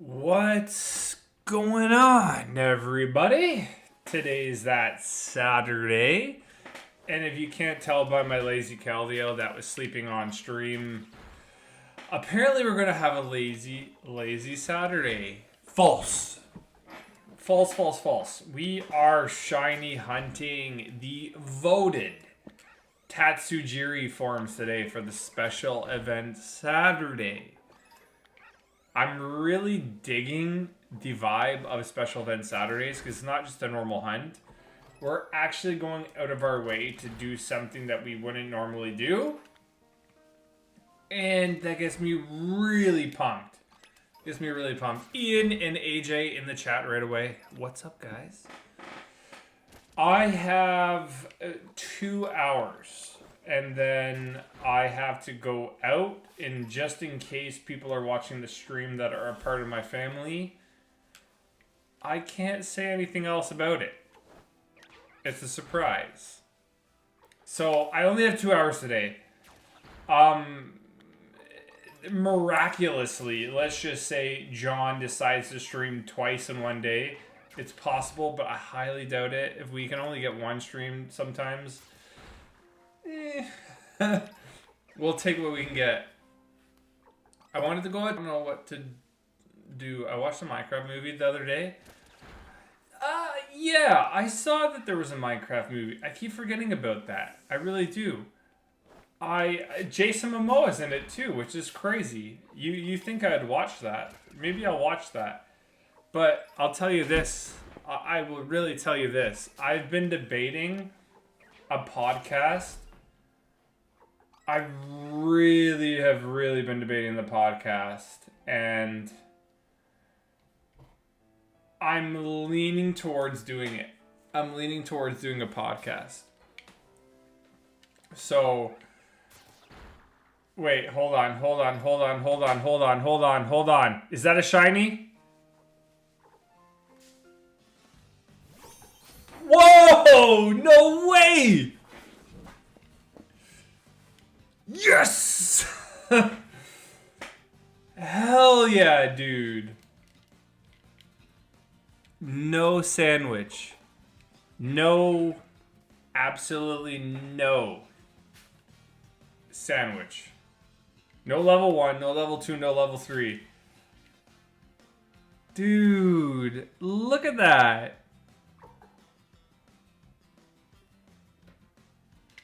What's going on, everybody? Today's that Saturday, and if you can't tell by my lazy Caldio that was sleeping on stream, apparently we're gonna have a lazy Saturday. False. False, false, false. We are shiny hunting the voted Tatsugiri forms today for the special event Saturday. I'm really digging the vibe of Special Event Saturdays because it's not just a normal hunt. We're actually going out of our way to do something that we wouldn't normally do. And that gets me really pumped. Ian and AJ in the chat right away. What's up, guys? I have 2 hours. And then I have to go out, and just in case people are watching the stream that are a part of my family, I can't say anything else about it. It's a surprise. So I only have 2 hours today. Miraculously, let's just say John decides to stream twice in one day. It's possible, but I highly doubt it. If we can only get one stream sometimes, we'll take what we can get. I wanted to go out. I don't know what to do. I watched a Minecraft movie the other day. Yeah, I saw that there was a Minecraft movie. I keep forgetting about that. I really do. Jason Momoa's in it too, which is crazy. You think I'd watch that? Maybe I'll watch that. But I'll tell you this. I will really tell you this. I've been debating a podcast. I really have been debating the podcast, and I'm leaning towards doing it. I'm leaning towards doing a podcast. So, wait, hold on. Is that a shiny? Whoa! No way! Yes! Hell yeah, dude. No sandwich. No, absolutely no sandwich. No level 1, no level 2, no level 3. Dude, look at that.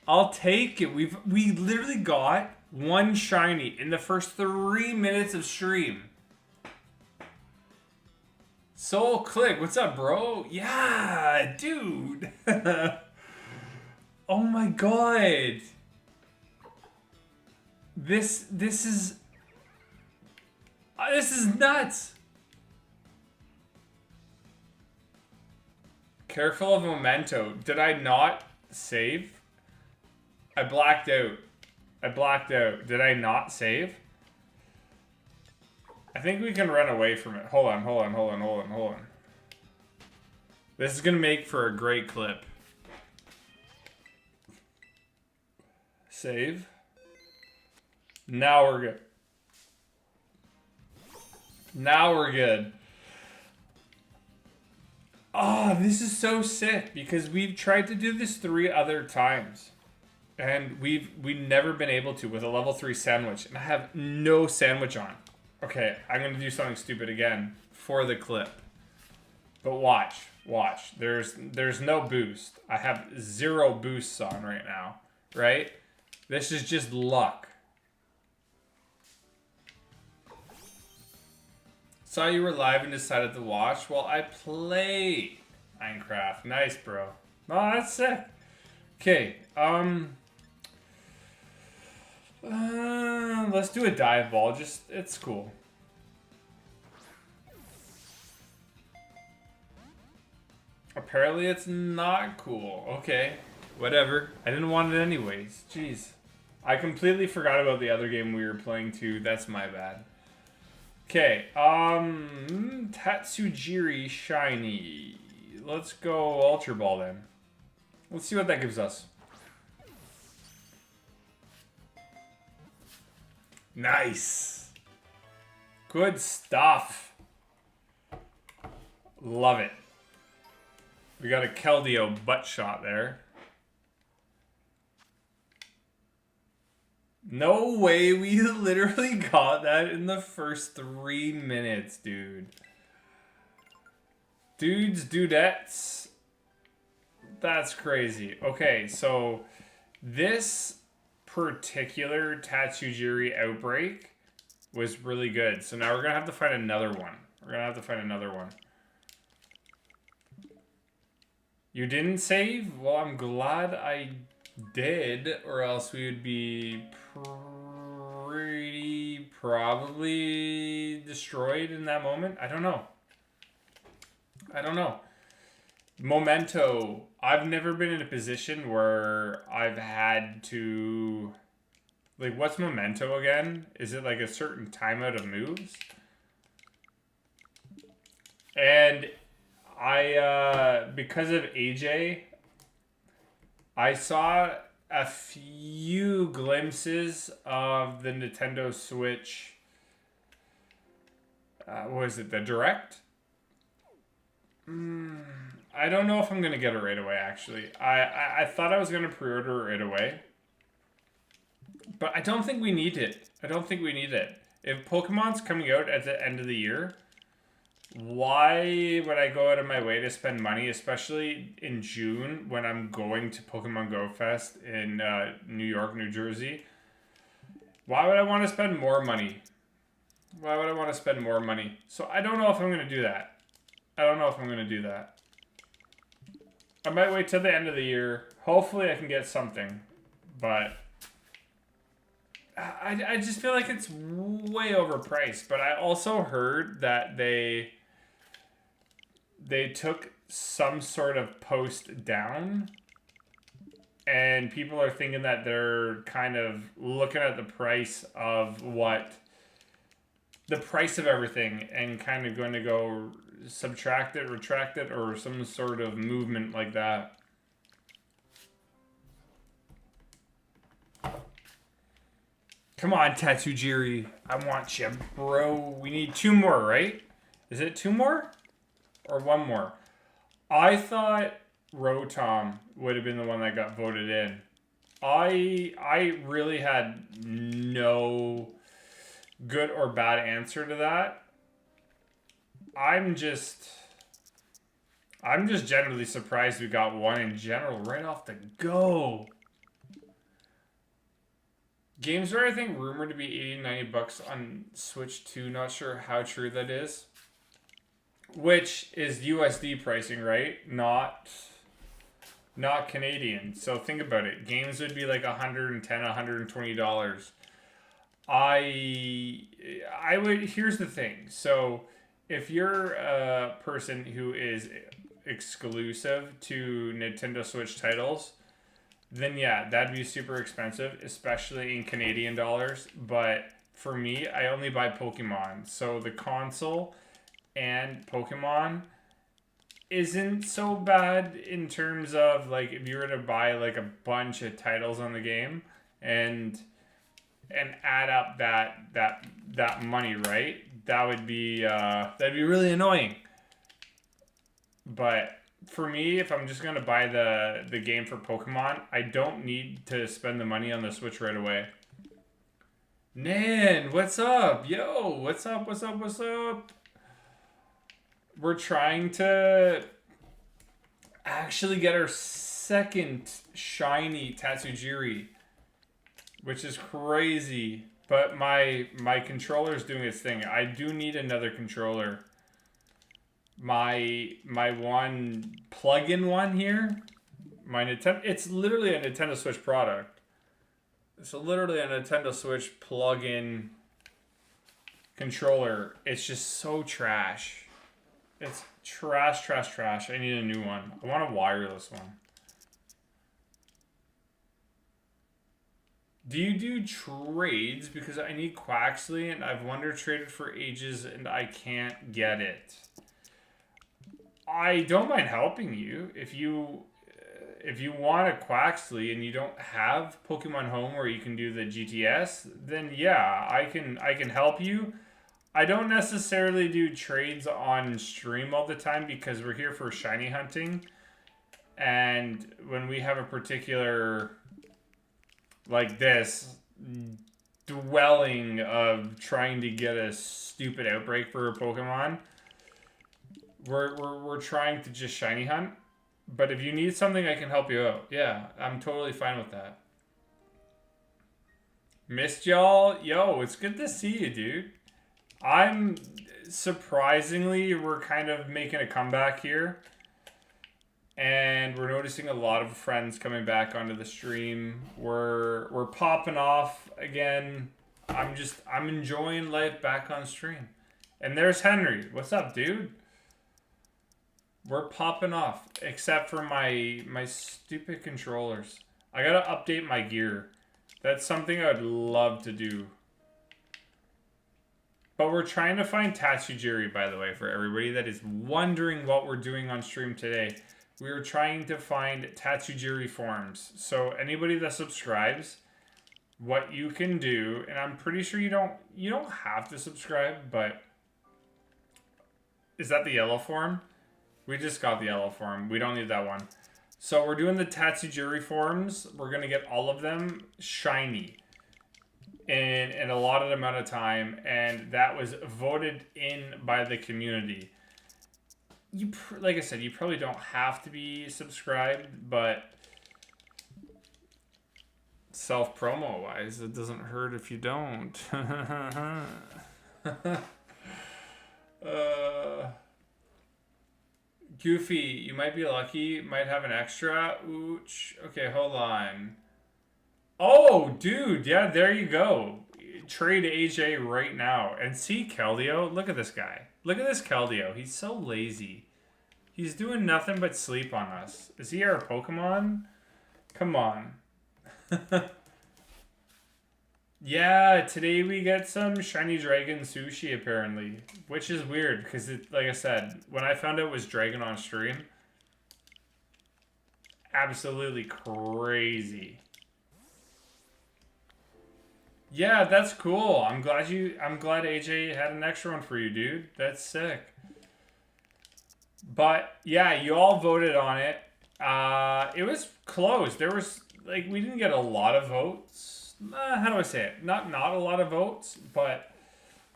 I'll take it. We literally got one shiny in the first 3 minutes of stream. Soul Click, what's up, bro? Yeah, dude. Oh my god. This is nuts. Careful of memento. Did I not save? I blacked out. Did I not save? I think we can run away from it. Hold on. This is going to make for a great clip. Save. Now we're good. Oh, this is so sick because we've tried to do this 3 other times. And we've never been able to with a level 3 sandwich. And I have no sandwich on. Okay, I'm going to do something stupid again for the clip. But watch. There's no boost. I have 0 boosts on right now. Right? This is just luck. Saw you were live and decided to watch while I play Minecraft. Nice, bro. Oh, that's sick. Okay, let's do a dive ball. It's cool. Apparently it's not cool. Okay, whatever. I didn't want it anyways. Jeez. I completely forgot about the other game we were playing too. That's my bad. Okay, Tatsugiri shiny. Let's go Ultra Ball then. Let's see what that gives us. Nice. Good stuff. Love it. We got a Keldeo butt shot there. No way, we literally got that in the first 3 minutes, dude. Dudettes. That's crazy. Okay, so this particular Tatsugiri outbreak was really good. So now we're going to have to find another one. You didn't save? Well, I'm glad I did, or else we would be probably destroyed in that moment. I don't know. Memento. I've never been in a position where I've had to... Like, what's Memento again? Is it like a certain timeout of moves? And I, because of AJ, I saw a few glimpses of the Nintendo Switch. What is it? The Direct? I don't know if I'm going to get it right away, actually. I thought I was going to pre-order it right away. But I don't think we need it. If Pokemon's coming out at the end of the year, why would I go out of my way to spend money, especially in June when I'm going to Pokemon Go Fest in New York, New Jersey? Why would I want to spend more money? So I don't know if I'm going to do that. I might wait till the end of the year. Hopefully I can get something. But I just feel like it's way overpriced. But I also heard that they took some sort of post down. And people are thinking that they're kind of looking at the price of the price of everything and kind of going to go subtract it, retract it, or some sort of movement like that. Come on, Tatsugiri. I want you, bro. We need 2 more, right? Is it 2 more? Or 1 more? I thought Rotom would have been the one that got voted in. I really had no good or bad answer to that. I'm just generally surprised we got 1 in general right off the go. Games are, I think, rumored to be $80-$90 on Switch 2. Not sure how true that is. Which is USD pricing, right? Not Canadian. So think about it. Games would be like $110, $120. I would... Here's the thing. So if you're a person who is exclusive to Nintendo Switch titles, then yeah, that'd be super expensive, especially in Canadian dollars. But for me, I only buy Pokemon. So the console and Pokemon isn't so bad in terms of, like, if you were to buy like a bunch of titles on the game and add up that money, right? That would be that'd be really annoying. But for me, if I'm just gonna buy the game for Pokemon, I don't need to spend the money on the Switch right away. Nan, what's up? Yo, what's up? We're trying to actually get our second shiny Tatsugiri, which is crazy. But my controller's doing its thing. I do need another controller. My one plug-in one here, my Nintendo, it's literally a Nintendo Switch product. It's literally a Nintendo Switch plug-in controller. It's just so trash. It's trash. I need a new one. I want a wireless one. Do you do trades? Because I need Quaxley and I've Wonder Traded for ages and I can't get it. I don't mind helping you. If you want a Quaxley and you don't have Pokemon Home where you can do the GTS, then yeah, I can help you. I don't necessarily do trades on stream all the time because we're here for shiny hunting. And when we have a particular, like this, dwelling of trying to get a stupid outbreak for a Pokemon, we're trying to just shiny hunt. But if you need something, I can help you out. Yeah, I'm totally fine with that. Missed y'all? Yo, it's good to see you, dude. I'm surprisingly, we're kind of making a comeback here. And we're noticing a lot of friends coming back onto the stream. We're popping off again. I'm enjoying life back on stream. And there's Henry. What's up, dude? We're popping off. Except for my stupid controllers. I gotta update my gear. That's something I would love to do. But we're trying to find Tatsugiri, by the way, for everybody that is wondering what we're doing on stream today. We are trying to find Tatsugiri forms. So anybody that subscribes, what you can do, and I'm pretty sure you don't have to subscribe, but is that the yellow form? We just got the yellow form. We don't need that one. So we're doing the Tatsugiri forms. We're gonna get all of them shiny in a allotted amount of time, and that was voted in by the community. Like I said, you probably don't have to be subscribed, but self-promo wise, it doesn't hurt if you don't. Goofy, you might be lucky, might have an extra. Ooch. Okay, hold on. Oh, dude, yeah, there you go. Trade AJ right now. And see Keldeo? Look at this guy. Look at this Keldeo. He's so lazy. He's doing nothing but sleep on us. Is he our Pokemon? Come on. Yeah, today we get some shiny dragon sushi apparently. Which is weird because, like I said, when I found out it was dragon on stream, absolutely crazy. Yeah, that's cool. I'm glad AJ had an extra one for you, dude. That's sick. But yeah, you all voted on it. It was close. There was we didn't get a lot of votes. How do I say it? Not a lot of votes, but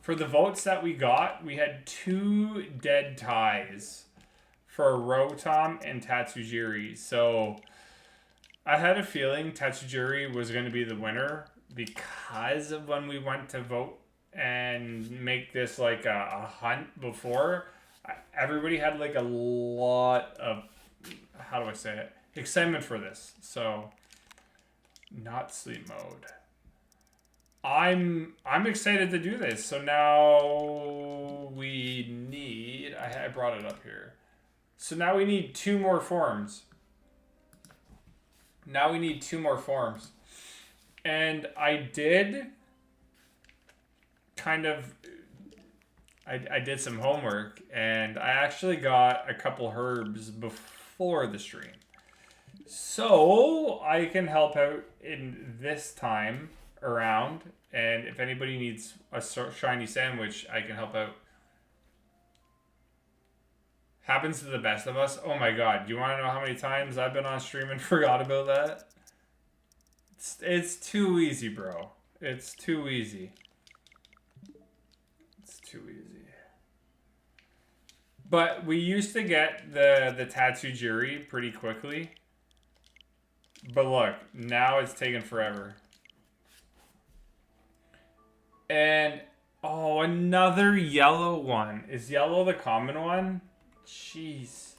for the votes that we got, we had 2 dead ties for Rotom and Tatsugiri. So I had a feeling Tatsugiri was going to be the winner because of when we went to vote and make this like a hunt before. Everybody had like a lot of, how do I say it, excitement for this. So not sleep mode. I'm excited to do this. So now we need, I brought it up here. So now we need 2 more forms. Now we need 2 more forms. And I did kind of, I did some homework, and I actually got a couple herbs before the stream. So I can help out in this time around, and if anybody needs a shiny sandwich, I can help out. Happens to the best of us. Oh my god, do you want to know how many times I've been on stream and forgot about that? It's too easy, bro. It's too easy. It's too easy. But we used to get the Tatsugiri pretty quickly. But look, now it's taken forever. And, oh, another yellow one. Is yellow the common one? Jeez.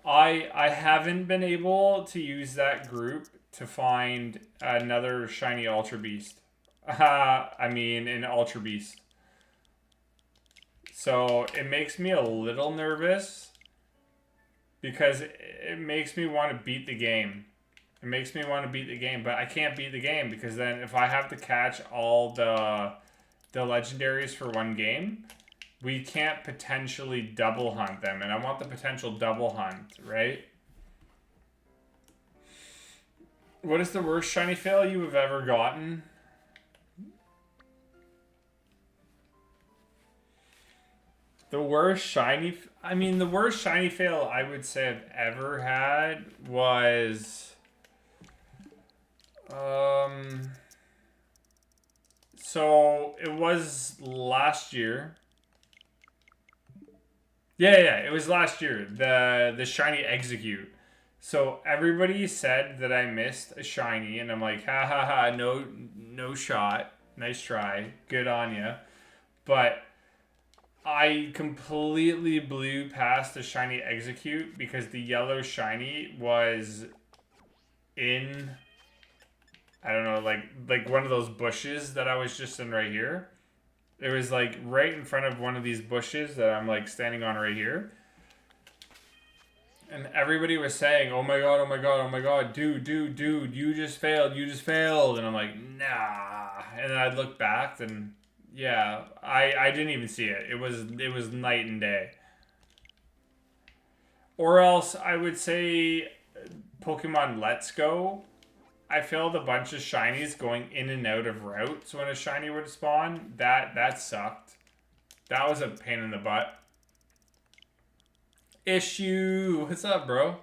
I haven't been able to use that group to find another shiny Ultra Beast. I mean, an Ultra Beast. So it makes me a little nervous because it makes me want to beat the game. It makes me want to beat the game, but I can't beat the game because then if I have to catch all the legendaries for one game, we can't potentially double hunt them. And I want the potential double hunt, right? What is the worst shiny fail you have ever gotten? The worst shiny. I mean, the worst shiny fail I would say I've ever had was. So it was last year. Yeah, it was last year. The shiny execute. So everybody said that I missed a shiny, and I'm like, ha ha ha, no shot. Nice try, good on ya. But I completely blew past the shiny execute because the yellow shiny was in, I don't know, like one of those bushes that I was just in right here. It was like right in front of one of these bushes that I'm like standing on right here. And everybody was saying, "Oh my god, oh my god, oh my god, dude, you just failed, you just failed." And I'm like, "Nah." And then I'd look back and yeah, I didn't even see it. It was night and day. Or else I would say Pokemon Let's Go. I failed a bunch of shinies going in and out of routes when a shiny would spawn. That sucked. That was a pain in the butt. Issue. What's up, bro?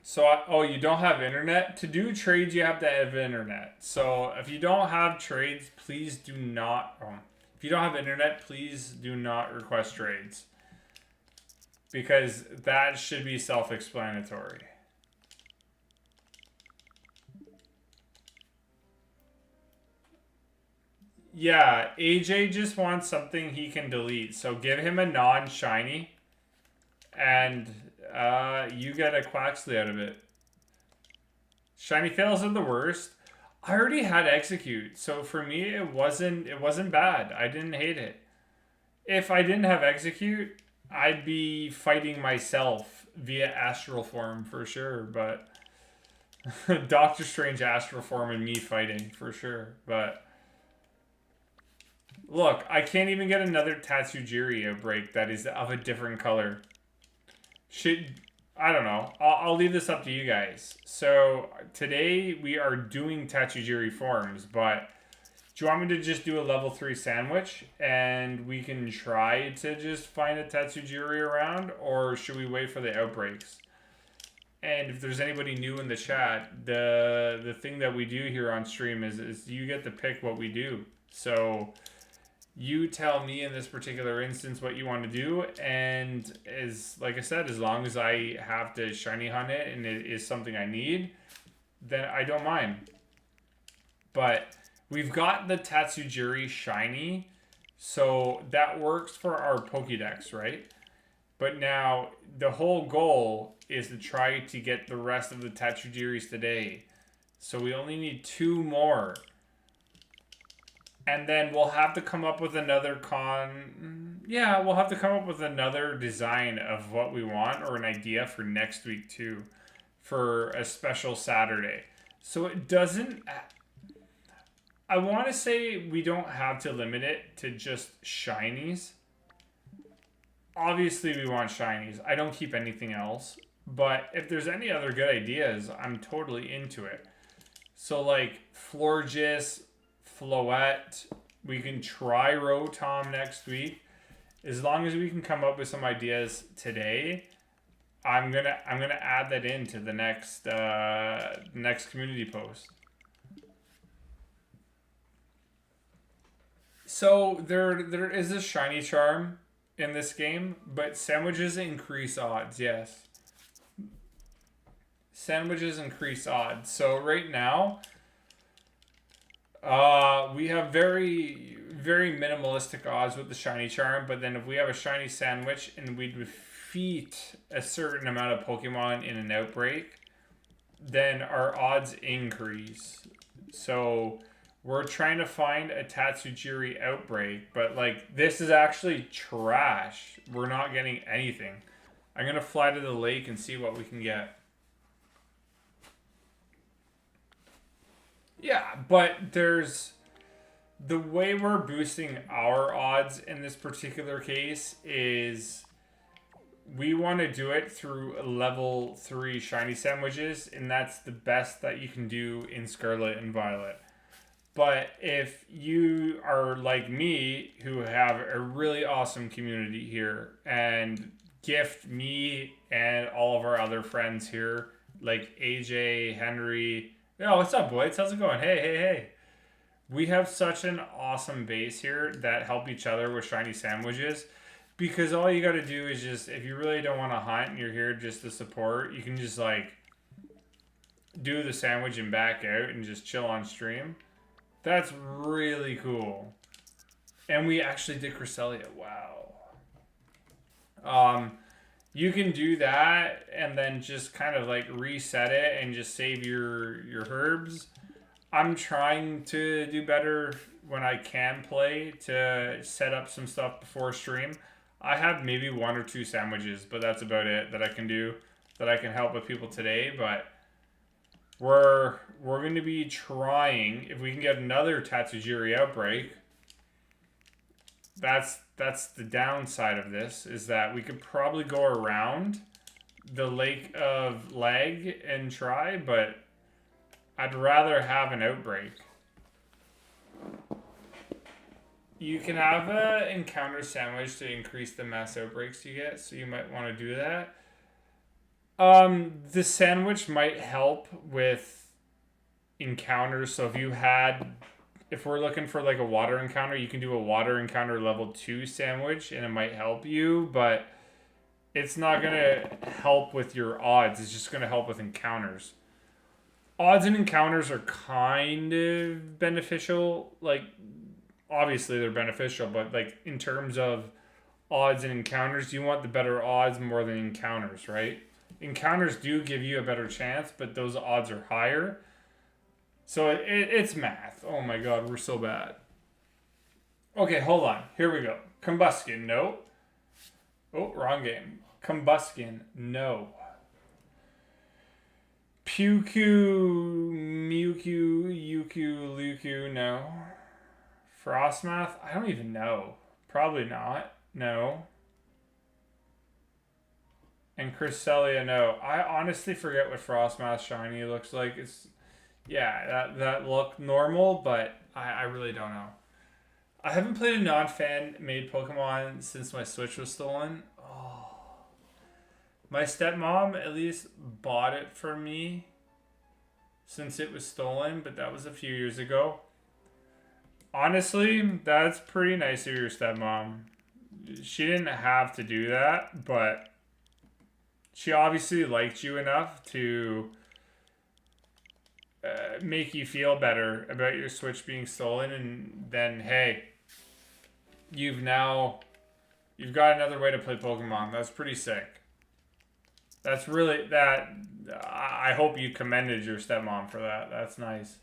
So, oh, you don't have internet? To do trades, you have to have internet. So, if you don't have trades, please do not. If you don't have internet, please do not request trades. Because that should be self-explanatory. Yeah, AJ just wants something he can delete. So give him a non-shiny. And you get a Quaxley out of it. Shiny fails are the worst. I already had execute, so for me it wasn't bad. I didn't hate it. If I didn't have execute, I'd be fighting myself via astral form for sure, but Doctor Strange astral form and me fighting for sure, but look, I can't even get another Tatsugiri outbreak that is of a different color. I don't know. I'll leave this up to you guys. So today we are doing Tatsugiri forms, but do you want me to just do a level 3 sandwich and we can try to just find a Tatsugiri around, or should we wait for the outbreaks? And if there's anybody new in the chat, the thing that we do here on stream is you get to pick what we do. So you tell me in this particular instance what you want to do, and as like I said, as long as I have to shiny hunt it and it is something I need, then I don't mind. But we've got the Tatsugiri shiny, so that works for our Pokédex, right? But now the whole goal is to try to get the rest of the Tatsugiris today. So we only need 2 more. And then we'll have to come up with another we'll have to come up with another design of what we want, or an idea for next week too, for a special Saturday. So it doesn't, I want to say we don't have to limit it to just shinies. Obviously we want shinies. I don't keep anything else. But if there's any other good ideas, I'm totally into it. So like Florges, Floette, we can try Rotom next week. As long as we can come up with some ideas today, I'm gonna add that into the next community post. So there is a shiny charm in this game, but sandwiches increase odds. Yes, sandwiches increase odds. So right now, we have very, very minimalistic odds with the shiny charm, but then if we have a shiny sandwich and we defeat a certain amount of Pokemon in an outbreak, then our odds increase. So we're trying to find a Tatsugiri outbreak, but like this is actually trash. We're not getting anything. I'm gonna fly to the lake and see what we can get. Yeah, but there's the way we're boosting our odds in this particular case is we want to do it through level 3 shiny sandwiches, and that's the best that you can do in Scarlet and Violet. But if you are like me, who have a really awesome community here and gift me and all of our other friends here, like AJ, Henry. Yo, what's up, boys? How's it going? Hey, hey, hey. We have such an awesome base here that help each other with shiny sandwiches. Because all you got to do is just, if you really don't want to hunt and you're here just to support, you can just like do the sandwich and back out and just chill on stream. That's really cool. And we actually did Cresselia. Wow. You can do that and then just kind of like reset it and just save your herbs. I'm trying to do better when I can play to set up some stuff before stream. I have maybe one or two sandwiches, but that's about it that I can do, that I can help with people today. But we're going to be trying, if we can get another Tatsugiri outbreak. That's the downside of this, is that we could probably go around the Lake of Lag and try, but I'd rather have an outbreak. You can have an encounter sandwich to increase the mass outbreaks you get, so you might want to do that. The sandwich might help with encounters. So if we're looking for like a water encounter, you can do a water encounter level 2 sandwich and it might help you, but it's not going to help with your odds. It's just going to help with encounters. Odds and encounters are kind of beneficial. Like, obviously they're beneficial, but like in terms of odds and encounters, you want the better odds more than encounters, right? Encounters do give you a better chance, but those odds are higher. So it's math. Oh my god, we're so bad. Okay, hold on. Here we go. Combustion, no. Oh, wrong game. Combustion, no. Puku, Mewku, Yuku, Luku, no. Frostmath, I don't even know. Probably not. No. And Cresselia, no. I honestly forget what Frostmath shiny looks like. It's, yeah, that looked normal, but I really don't know. I haven't played a non-fan made Pokemon since my Switch was stolen. Oh. My stepmom at least bought it for me since it was stolen, but that was a few years ago. Honestly, that's pretty nice of your stepmom. She didn't have to do that, but she obviously liked you enough to make you feel better about your Switch being stolen, and then, hey, you've got another way to play Pokemon. That's pretty sick. That's really, I hope you commended your stepmom for that. That's nice.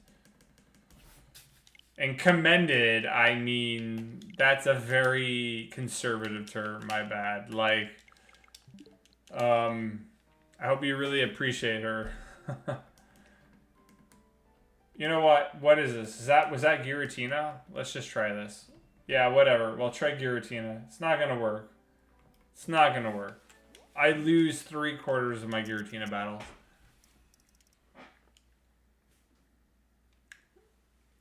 And commended, I mean, that's a very conservative term, my bad. Like, I hope you really appreciate her. You know what? What is this? Was that Giratina? Let's just try this. Yeah, whatever. Well, try Giratina. It's not gonna work. It's not gonna work. I lose 3/4 of my Giratina battles.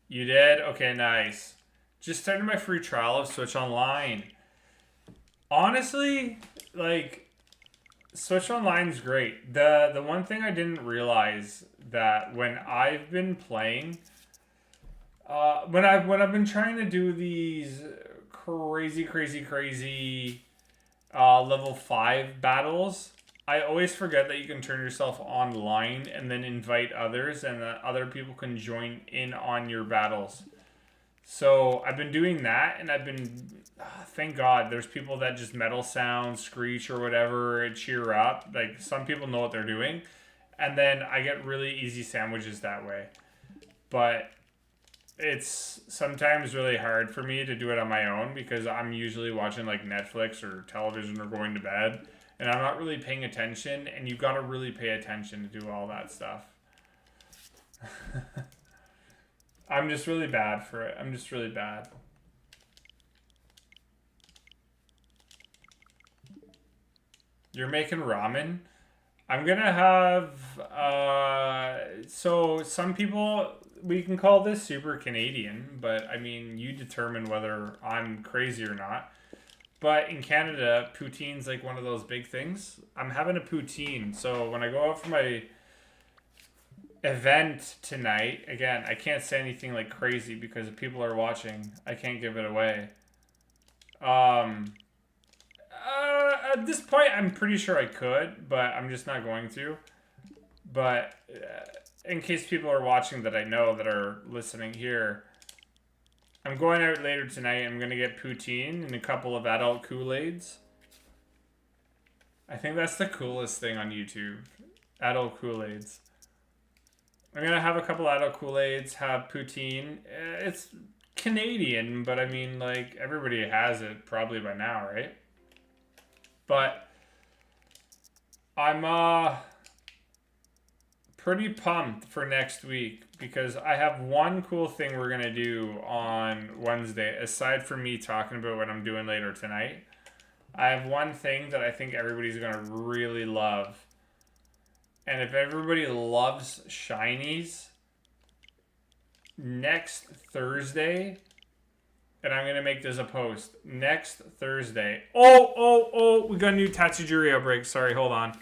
You did? Okay, nice. Just started my free trial of Switch Online. Honestly, like, Switch Online's great. The one thing I didn't realize that when I've been playing, when I've been trying to do these crazy level 5 battles, I always forget that you can turn yourself online and then invite others, and that other people can join in on your battles. So I've been doing that, and I've been, thank God, there's people that just metal sound, screech or whatever, cheer up. Like, some people know what they're doing. And then I get really easy sandwiches that way. But it's sometimes really hard for me to do it on my own because I'm usually watching like Netflix or television or going to bed. And I'm not really paying attention. And you've got to really pay attention to do all that stuff. I'm just really bad for it. I'm just really bad. You're making ramen? I'm gonna have, so some people we can call this super Canadian, but I mean, you determine whether I'm crazy or not. But in Canada, poutine's like one of those big things. I'm having a poutine, so when I go out for my event tonight, again, I can't say anything like crazy because if people are watching, I can't give it away. Um, at this point, I'm pretty sure I could, but I'm just not going to. But in case people are watching that I know that are listening here, I'm going out later tonight. I'm going to get poutine and a couple of adult Kool-Aids. I think that's the coolest thing on YouTube. Adult Kool-Aids. I'm going to have a couple adult Kool-Aids, have poutine. It's Canadian, but I mean, like, everybody has it probably by now, right? But I'm pretty pumped for next week because I have one cool thing we're going to do on Wednesday, aside from me talking about what I'm doing later tonight. I have one thing that I think everybody's going to really love. And if everybody loves shinies, next Thursday, and I'm going to make this a post, next Thursday. Oh, we got a new Tatsugiri outbreak. Sorry, hold on.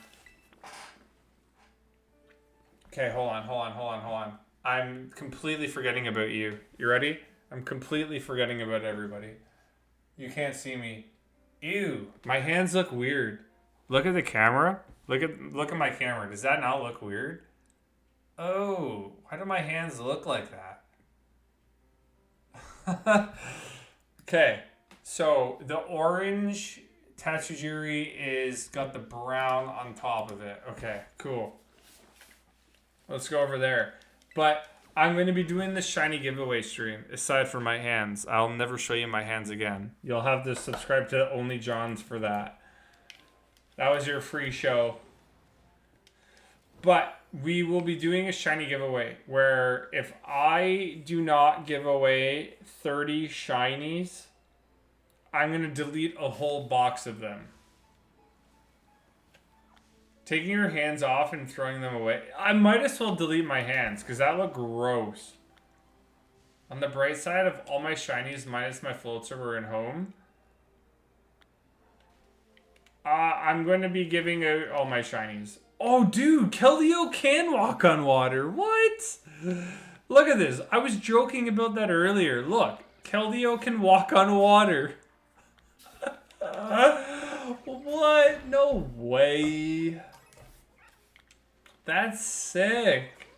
Okay, hold on. I'm completely forgetting about you. You ready? I'm completely forgetting about everybody. You can't see me. Ew, my hands look weird. Look at the camera. Look at my camera. Does that not look weird? Oh, why do my hands look like that? Okay, so the orange Tatsugiri is got the brown on top of it. Okay, cool. Let's go over there. But I'm going to be doing the shiny giveaway stream, aside from my hands. I'll never show you my hands again. You'll have to subscribe to Only John's for that. That was your free show. But we will be doing a shiny giveaway where if I do not give away 30 shinies, I'm going to delete a whole box of them. Taking your hands off and throwing them away. I might as well delete my hands because that looked gross. On the bright side of all my shinies minus my floatzer were in home. I'm going to be giving out all my shinies. Oh, dude, Keldeo can walk on water. What? Look at this. I was joking about that earlier. Look, Keldeo can walk on water. What? No way. That's sick.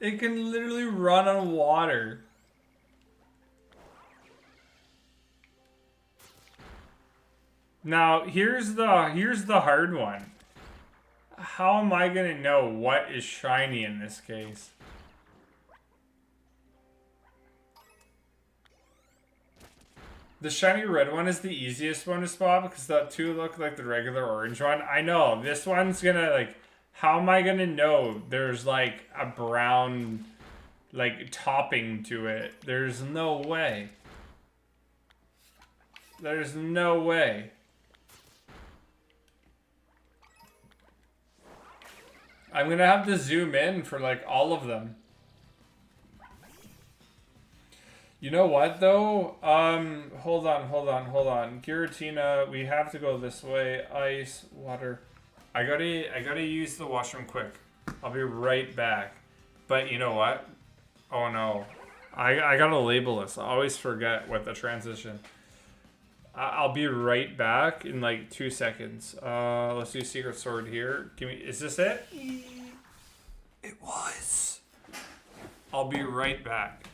It can literally run on water. Now, here's the hard one. How am I going to know what is shiny in this case? The shiny red one is the easiest one to spot because the two look like the regular orange one. I know, this one's gonna, like, how am I gonna know there's, like, a brown, like, topping to it? There's no way. There's no way. I'm gonna have to zoom in for, like, all of them. You know what though? Hold on. Giratina, we have to go this way. Ice, water. I gotta use the washroom quick. I'll be right back. But you know what? Oh no. I gotta label this. I always forget what the transition. I'll be right back in like 2 seconds. Let's do Secret Sword here. Is this it? It was. I'll be right back.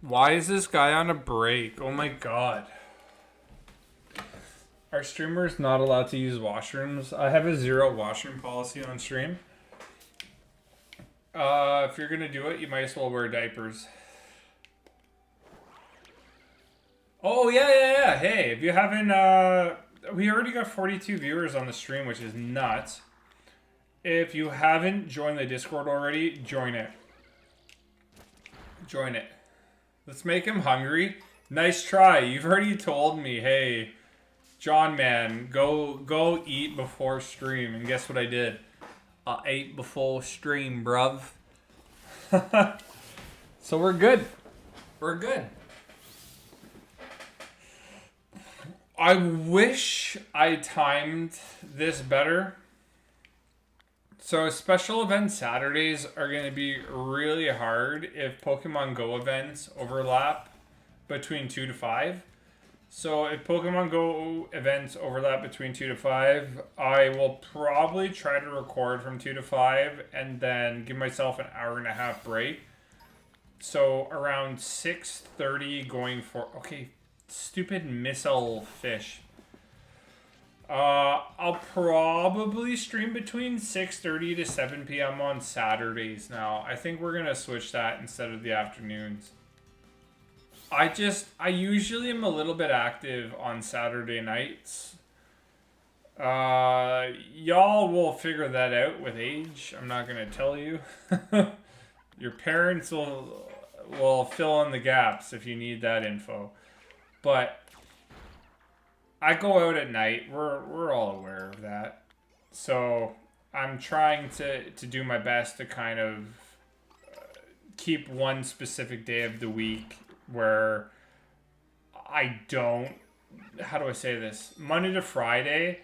Why is this guy on a break? Oh my god. Are streamers not allowed to use washrooms? I have a 0 washroom policy on stream. If you're gonna do it, you might as well wear diapers. Oh, yeah. Hey, if you haven't, we already got 42 viewers on the stream, which is nuts. If you haven't joined the Discord already, join it. Join it. Let's make him hungry. Nice try. You've already told me, hey, John, man, go eat before stream. And guess what I did? I ate before stream, bruv. So we're good. We're good. I wish I timed this better. So special event Saturdays are going to be really hard if Pokemon Go events overlap between 2 to 5. So if Pokemon Go events overlap between 2 to 5, I will probably try to record from 2 to 5 and then give myself an hour and a half break. So around 6:30 going for... Okay, stupid missile fish. I'll probably stream between 6:30 to 7 p.m. on Saturdays now. I think we're going to switch that instead of the afternoons. I usually am a little bit active on Saturday nights. Y'all will figure that out with age. I'm not going to tell you. Your parents will fill in the gaps if you need that info. But I go out at night. We're all aware of that. So I'm trying to do my best to kind of keep one specific day of the week where I don't... How do I say this? Monday to Friday,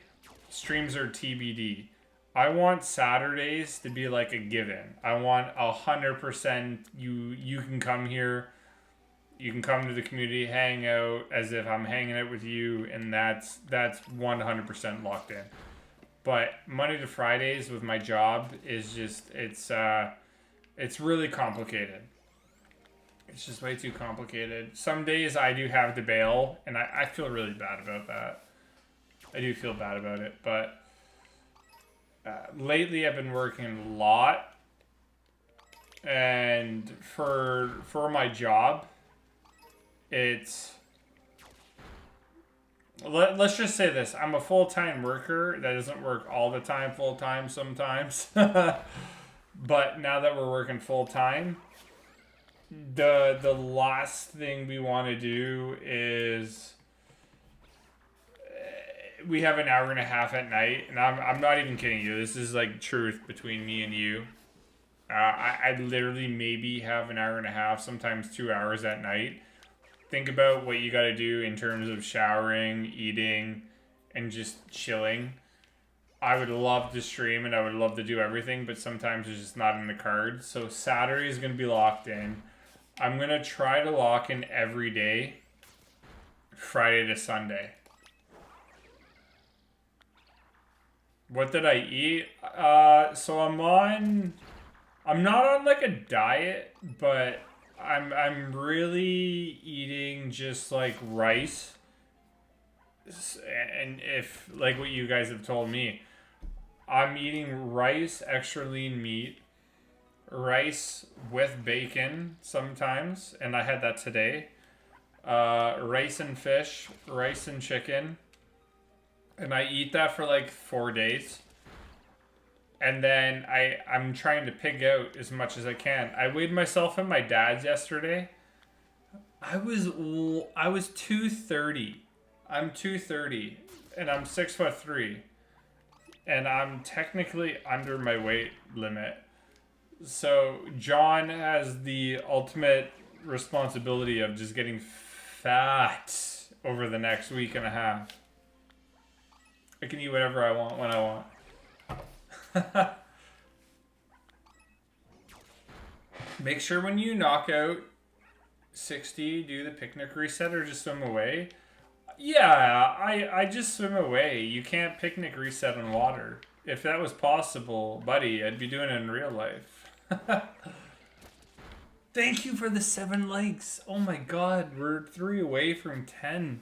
streams are TBD. I want Saturdays to be like a given. I want 100% you can come here. You can come to the community, hang out as if I'm hanging out with you, and that's 100% locked in. But Monday to Fridays with my job is just it's really complicated. It's just way too complicated. Some days I do have to bail, and I feel really bad about that. I do feel bad about it, but lately I've been working a lot, and for my job, it's... Let's just say this. I'm a full-time worker that doesn't work all the time full-time sometimes. But now that we're working full-time, the last thing we want to do is... We have an hour and a half at night, and I'm not even kidding you. This is like truth between me and you. I literally maybe have an hour and a half, sometimes 2 hours at night. Think about what you got to do in terms of showering, eating, and just chilling. I would love to stream and I would love to do everything, but sometimes it's just not in the cards. So Saturday is going to be locked in. I'm going to try to lock in every day, Friday to Sunday. What did I eat? So I'm not on like a diet, but I'm really eating just like rice. And if like what you guys have told me, I'm eating rice, extra lean meat, rice with bacon sometimes, and I had that today. Rice and fish, rice and chicken. And I eat that for like 4 days. And then I'm trying to pig out as much as I can. I weighed myself at my dad's yesterday. I was 230. I'm 230 and I'm 6'3". And I'm technically under my weight limit. So John has the ultimate responsibility of just getting fat over the next week and a half. I can eat whatever I want when I want. Make sure when you knock out 60, do the picnic reset or just swim away. Yeah, I just swim away. You can't picnic reset on water. If that was possible, buddy, I'd be doing it in real life. Thank you for the 7 likes. Oh my god, we're 3 away from 10.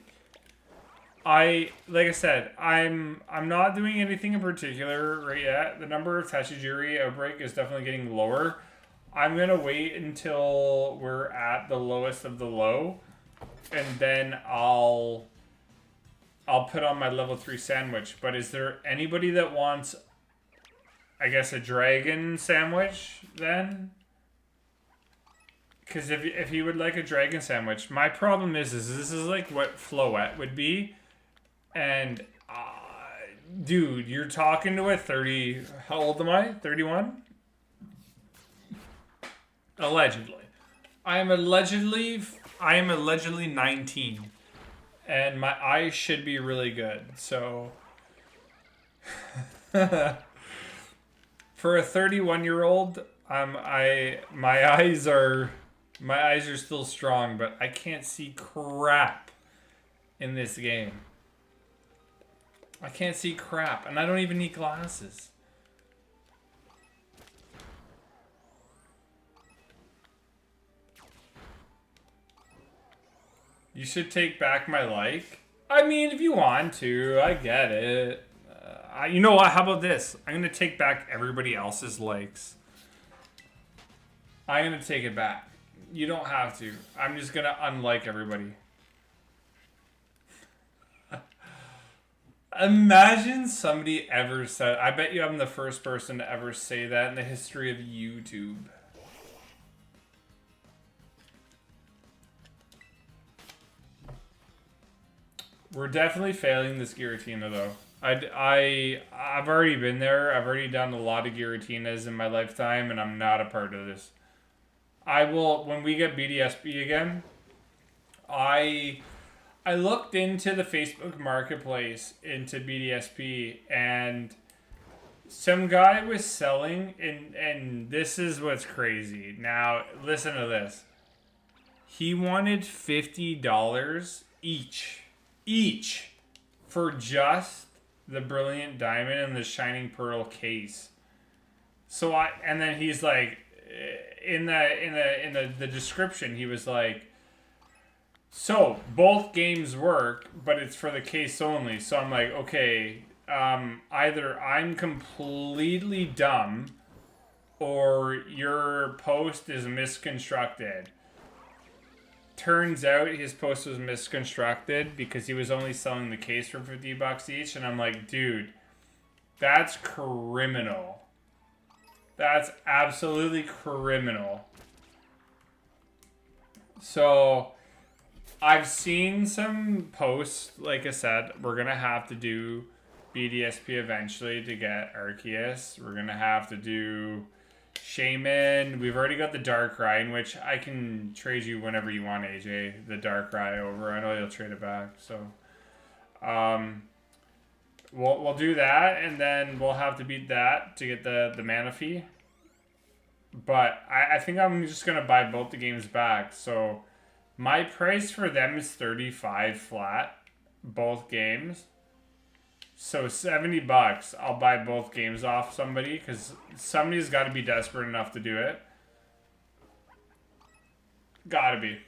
Like I said, I'm not doing anything in particular right yet. The number of Tatsugiri outbreak is definitely getting lower. I'm gonna wait until we're at the lowest of the low, and then I'll put on my level 3 sandwich. But is there anybody that wants, I guess, a dragon sandwich then? Because if you would like a dragon sandwich, my problem is this is like what Floette would be. And, dude, you're talking to a 30... How old am I? 31? Allegedly. I am allegedly 19. And my eyes should be really good. So... For a 31-year-old, my eyes are still strong, but I can't see crap in this game. I can't see crap, and I don't even need glasses. You should take back my like. I mean, if you want to, I get it. You know what? How about this? I'm going to take back everybody else's likes. I'm going to take it back. You don't have to. I'm just going to unlike everybody. Imagine somebody ever said... I bet you I'm the first person to ever say that in the history of YouTube. We're definitely failing this Giratina, though. I've already been there. I've already done a lot of Giratinas in my lifetime, and I'm not a part of this. I will... When we get BDSP again, I looked into the Facebook Marketplace into BDSP, and some guy was selling, and this is what's crazy. Now, listen to this. He wanted $50 each for just the Brilliant Diamond and the Shining Pearl case. So and then he's like, in the description, he was like, so both games work, but it's for the case only. So I'm like, okay, either I'm completely dumb or your post is misconstructed. Turns out his post was misconstructed because he was only selling the case for $50 each. And I'm like, dude, that's criminal. That's absolutely criminal. So I've seen some posts, like I said, we're going to have to do BDSP eventually to get Arceus. We're going to have to do Shaman. We've already got the Darkrai, in which I can trade you whenever you want, AJ, the Darkrai over. I know you'll trade it back. So we'll do that, and then we'll have to beat that to get the Manaphy. But I think I'm just going to buy both the games back. So my price for them is $35 flat, both games. So $70, I'll buy both games off somebody, because somebody's got to be desperate enough to do it. Gotta be.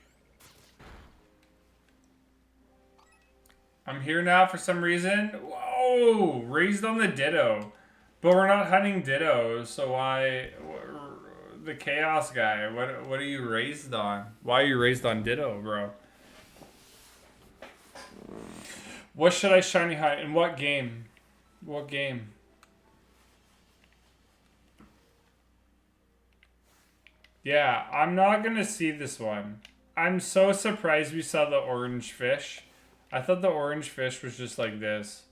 I'm here now for some reason. Whoa! Raised on the Ditto. But we're not hunting Dittos, so why... The Chaos guy, what are you raised on? Why are you raised on Ditto, bro? What should I shiny hunt? In what game? What game? Yeah, I'm not going to see this one. I'm so surprised we saw the orange fish. I thought the orange fish was just like this.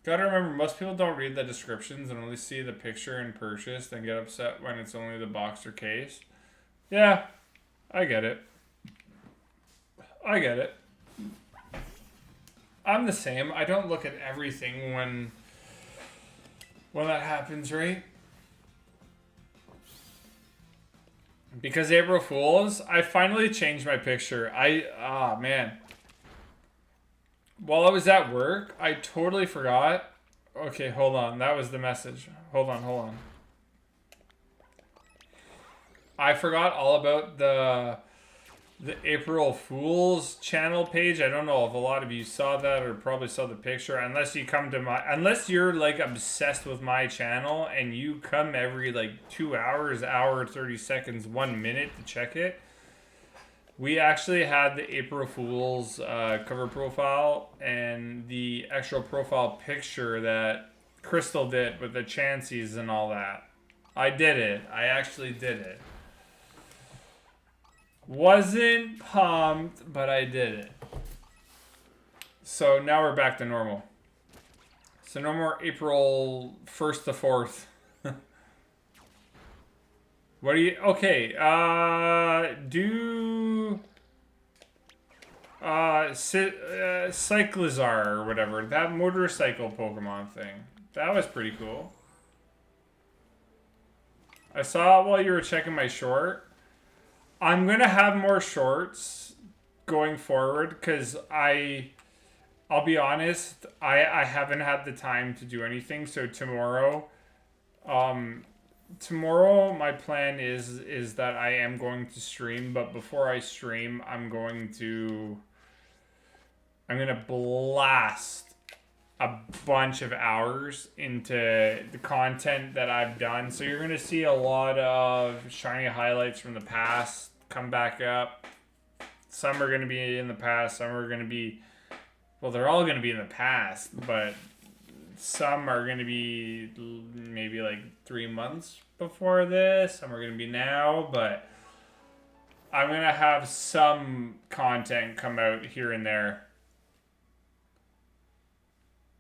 Gotta remember, most people don't read the descriptions and only see the picture and purchase, then get upset when it's only the box or case. Yeah, I get it. I get it. I'm the same. I don't look at everything when that happens, right? Because April Fools, I finally changed my picture. Man. While I was at work, I totally forgot. Okay, hold on. That was the message. Hold on. I forgot all about the April Fool's channel page. I don't know if a lot of you saw that or probably saw the picture. Unless you come to unless you're like obsessed with my channel and you come every like 2 hours, hour 30 seconds, 1 minute to check it. We actually had the April Fool's cover profile and the actual profile picture that Crystal did with the chances and all that. I did it. I actually did it. Wasn't pumped, but I did it. So now we're back to normal. So no more April 1st to 4th. What do you... Okay, do... Cyclizar or whatever. That motorcycle Pokemon thing. That was pretty cool. I saw it while you were checking my short. I'm going to have more shorts going forward because I'll be honest, I haven't had the time to do anything. So tomorrow my plan is that I am going to stream, but before I stream, I'm going to blast a bunch of hours into the content that I've done. So you're going to see a lot of shiny highlights from the past come back up. Some are going to be in the past, some are going to be, well, they're all going to be in the past, but some are going to be maybe like 3 months before this. Some are going to be now, but I'm going to have some content come out here and there.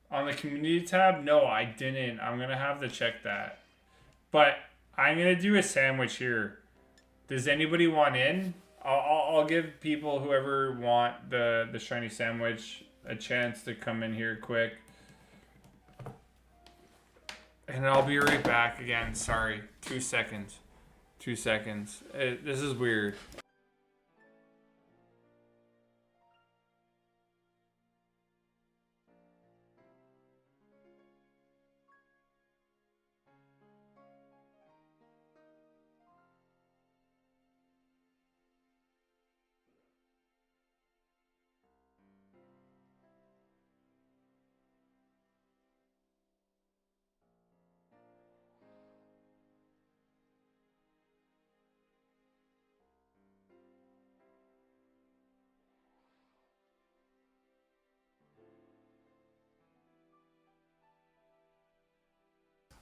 On the community tab, no, I didn't. I'm going to have to check that. But I'm going to do a sandwich here. Does anybody want in? I'll give people, whoever want the shiny sandwich, a chance to come in here quick. And I'll be right back again. Sorry. 2 seconds. 2 seconds. This is weird.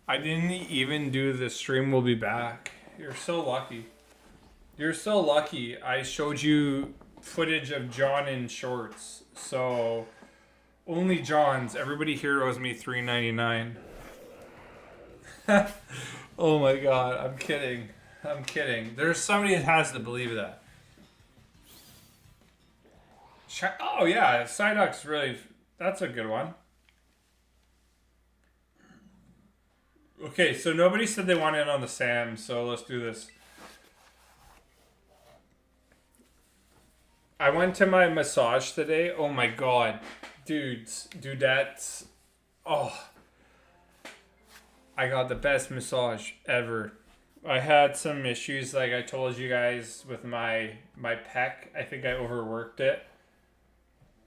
I didn't even do the stream will be back. You're so lucky. You're so lucky. I showed you footage of John in shorts. So only John's. Everybody here owes me $3.99. Oh my god, I'm kidding. I'm kidding. There's somebody that has to believe that. Oh yeah, Psyduck's really... That's a good one. Okay, so nobody said they wanted on the Sam, so let's do this. I went to my massage today. Oh my god. Dudettes. Oh. I got the best massage ever. I had some issues, like I told you guys, with my pec. I think I overworked it.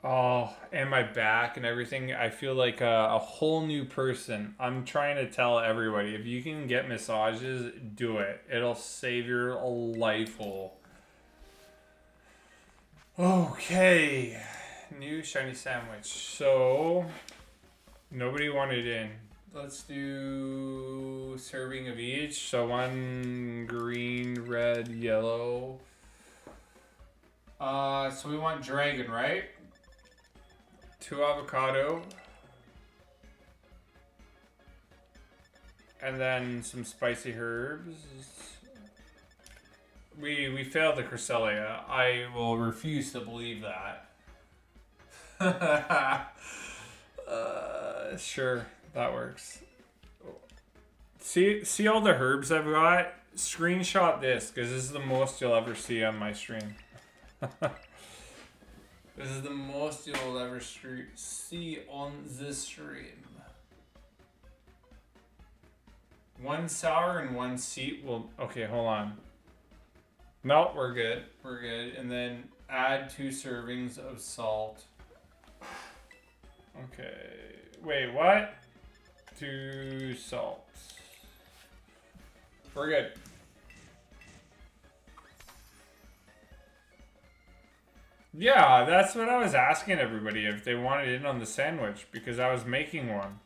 Oh, and my back and everything. I feel like a whole new person. I'm trying to tell everybody, if you can get massages, do it. It'll save your life whole. Okay. New shiny sandwich. So, nobody wanted in. Let's do serving of each. So one green, red, yellow. So we want dragon, right? 2 avocado. And then some spicy herbs. We failed the Cresselia. I will refuse to believe that. Sure, that works. See all the herbs I've got? Screenshot this, because this is the most you'll ever see on my stream. This is the most you'll ever see on this stream. 1 sour and 1 sweet will... Okay, hold on. No, we're good. We're good. And then add 2 servings of salt. Okay. Wait, what? 2 salts. We're good. Yeah, that's what I was asking everybody if they wanted in on the sandwich because I was making one.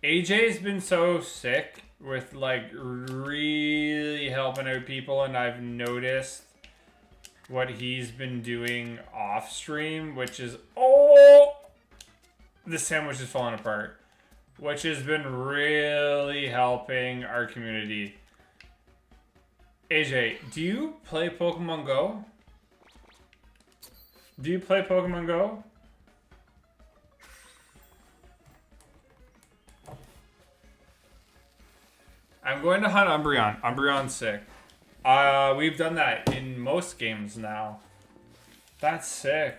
AJ's been so sick with like really helping out people, and I've noticed what he's been doing off stream, which is the sandwich is falling apart, which has been really helping our community. AJ, do you play Pokemon Go? Do you play Pokemon Go? I'm going to hunt Umbreon. Umbreon's sick. We've done that in most games now. That's sick.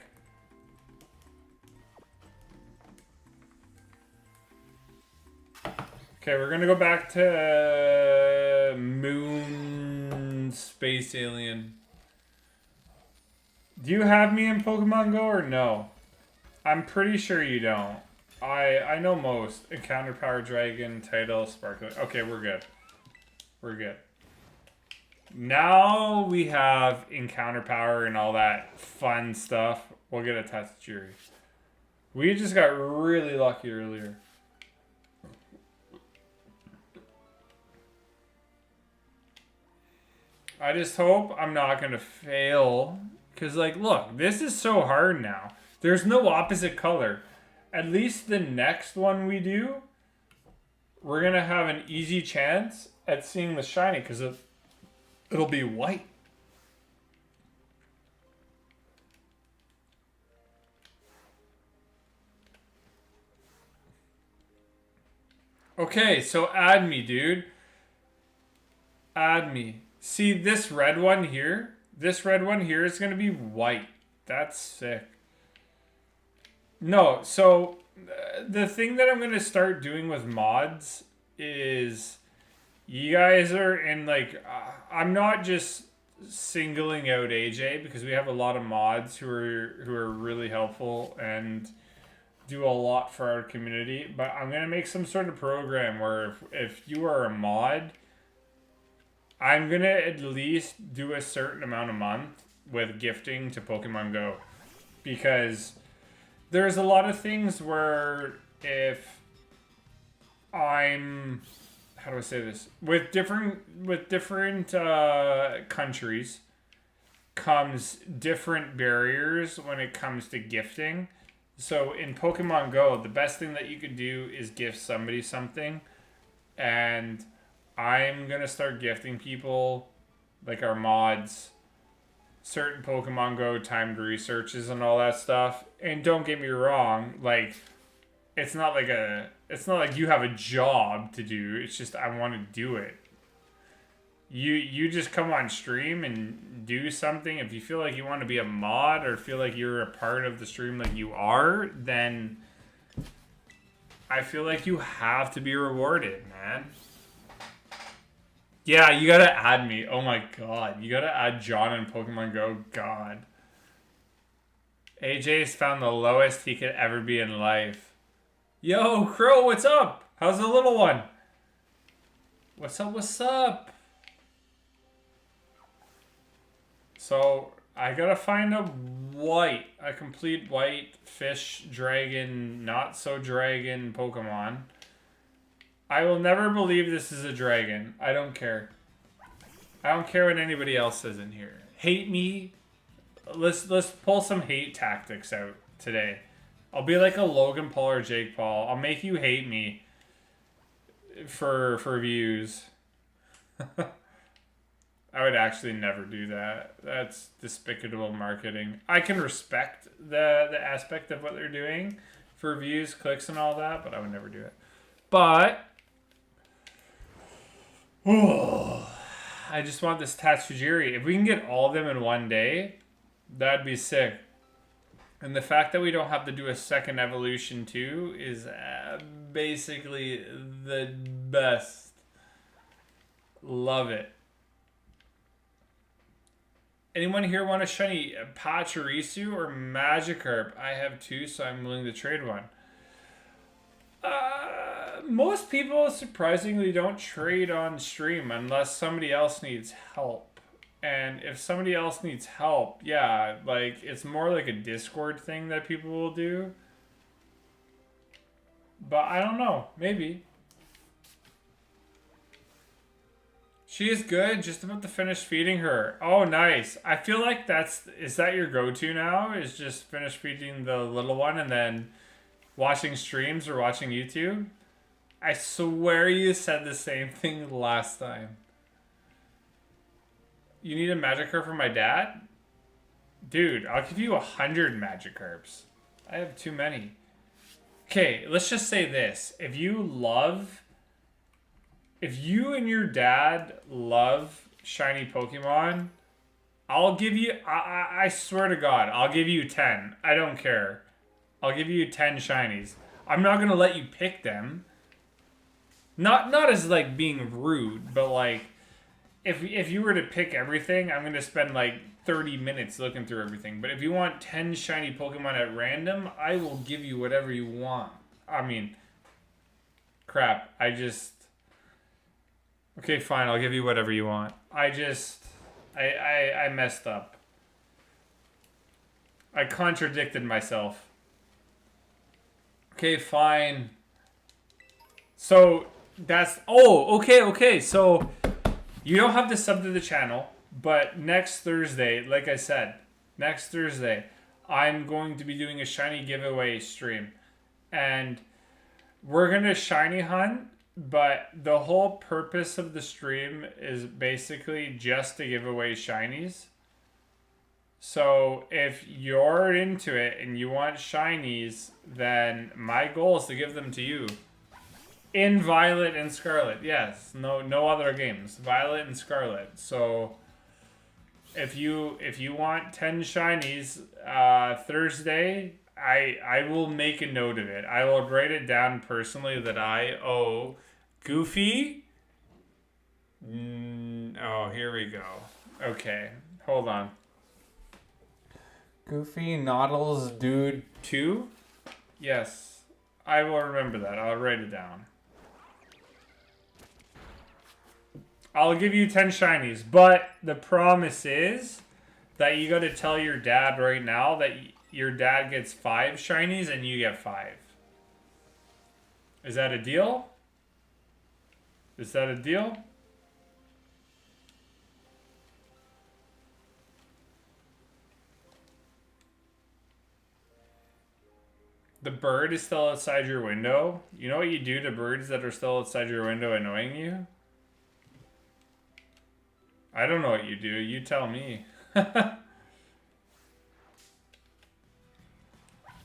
Okay, we're gonna go back to Moon Space Alien. Do you have me in Pokemon Go or no? I'm pretty sure you don't. I know most. Encounter Power Dragon, Title, Sparkling. Okay, we're good. We're good. Now we have Encounter Power and all that fun stuff. We'll get a Tatsugiri. We just got really lucky earlier. I just hope I'm not going to fail. Because, like, look, this is so hard now. There's no opposite color. At least the next one we do, we're going to have an easy chance at seeing the shiny. Because it'll be white. Okay, so add me, dude. Add me. See this red one here? This red one here is going to be white. That's sick. No, so the thing that I'm going to start doing with mods is you guys are in like... I'm not just singling out AJ because we have a lot of mods who are really helpful and do a lot for our community. But I'm going to make some sort of program where if you are a mod... I'm going to at least do a certain amount a month with gifting to Pokemon Go. Because there's a lot of things where if I'm... How do I say this? With different countries comes different barriers when it comes to gifting. So in Pokemon Go, the best thing that you could do is gift somebody something. And... I'm going to start gifting people, like our mods, certain Pokemon Go timed researches and all that stuff. And don't get me wrong, like, it's not like you have a job to do. It's just I want to do it. You just come on stream and do something. If you feel like you want to be a mod or feel like you're a part of the stream like you are, then I feel like you have to be rewarded, man. Yeah, you gotta add me. Oh my god. You gotta add John in Pokemon Go. God. AJ's found the lowest he could ever be in life. Yo, Crow, what's up? How's the little one? What's up, what's up? So, I gotta find a complete white fish, dragon, not so dragon Pokemon. I will never believe this is a dragon. I don't care. I don't care what anybody else says in here. Hate me. Let's pull some hate tactics out today. I'll be like a Logan Paul or Jake Paul. I'll make you hate me for views. I would actually never do that. That's despicable marketing. I can respect the aspect of what they're doing for views, clicks, and all that, but I would never do it. But I just want this Tatsugiri. If we can get all of them in one day, that'd be sick. And the fact that we don't have to do a second evolution too is basically the best. Love it. Anyone here want a shiny Pachirisu or Magikarp? I have two, so I'm willing to trade one. Most people surprisingly don't trade on stream unless somebody else needs help. And if somebody else needs help, yeah, like it's more like a Discord thing that people will do. But I don't know, maybe. She is good, just about to finish feeding her. Oh, nice. I feel like is that your go-to now? Is just finish feeding the little one and then watching streams or watching YouTube? I swear you said the same thing last time. You need a Magikarp for my dad? Dude, I'll give you 100 Magikarps. I have too many. Okay, let's just say this. If you and your dad love shiny Pokemon, I'll give you, I swear to God, I'll give you 10. I don't care. I'll give you 10 shinies. I'm not going to let you pick them. Not as like being rude, but like if you were to pick everything, I'm going to spend like 30 minutes looking through everything. But if you want 10 shiny Pokemon at random, I will give you whatever you want. I mean, crap. Okay, fine. I'll give you whatever you want. I messed up. I contradicted myself. Okay, fine. So that's okay. So you don't have to sub to the channel, but next Thursday, like I said, I'm going to be doing a shiny giveaway stream, and we're gonna shiny hunt. But the whole purpose of the stream is basically just to give away shinies. So if you're into it and you want shinies, then my goal is to give them to you. In Violet and Scarlet, yes. No other games. Violet and Scarlet. So if you want 10 shinies Thursday, I will make a note of it. I will write it down personally that I owe Goofy. Oh, here we go. Okay, hold on. Goofy, Noddles, Dude 2? Yes, I will remember that. I'll write it down. I'll give you 10 shinies, but the promise is that you got to tell your dad right now that your dad gets 5 shinies and you get 5. Is that a deal? Is that a deal? The bird is still outside your window. You know what you do to birds that are still outside your window annoying you? I don't know what you do. You tell me.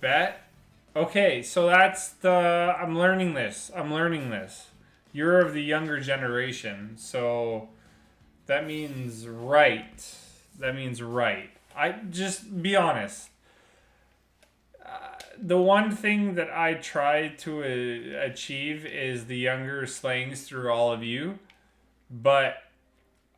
Bet? Okay, so that's the... I'm learning this. You're of the younger generation, so that means right. I just be honest. The one thing that I try to achieve is the younger slangs through all of you, but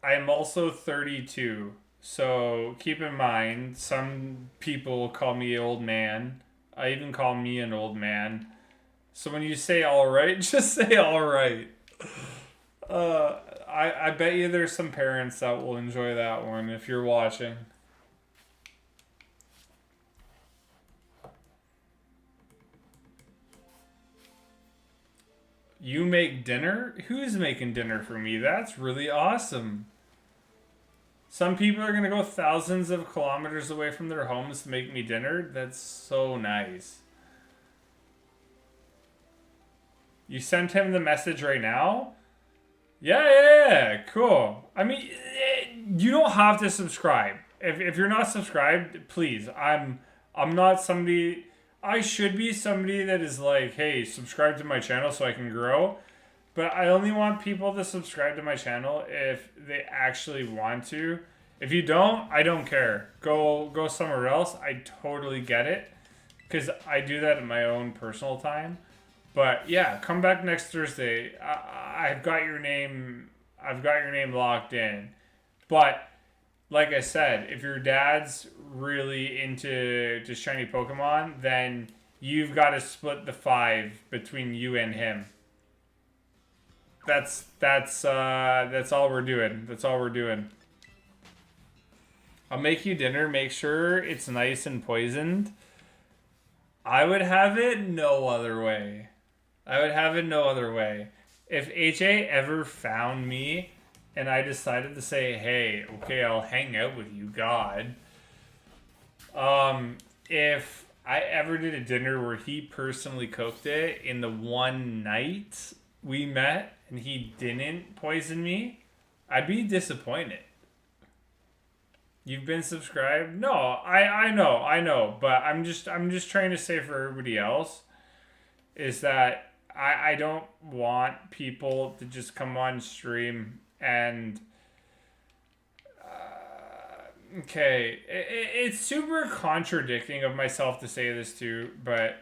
I'm also 32, so keep in mind, some people call me old man. I even call me an old man. So when you say alright, just say alright. I bet you there's some parents that will enjoy that one if you're watching. You make dinner? Who's making dinner for me? That's really awesome. Some people are going to go thousands of kilometers away from their homes to make me dinner. That's so nice. You sent him the message right now? Yeah, cool. I mean, you don't have to subscribe. If you're not subscribed, please. I'm not somebody... I should be somebody that is like, hey, subscribe to my channel so I can grow. But I only want people to subscribe to my channel if they actually want to. If you don't, I don't care. Go somewhere else. I totally get it. Because I do that in my own personal time. But yeah, come back next Thursday. I've got your name locked in. But like I said, if your dad's really into just shiny Pokemon, then you've got to split the five between you and him. That's all we're doing. That's all we're doing. I'll make you dinner. Make sure it's nice and poisoned. I would have it no other way. I would have it no other way. If AJ ever found me and I decided to say, hey, okay, I'll hang out with you, God. If I ever did a dinner where he personally cooked it in the one night we met and he didn't poison me, I'd be disappointed. You've been subscribed? No, I know, but I'm just trying to say for everybody else is that I don't want people to just come on stream and okay, it's super contradicting of myself to say this too, but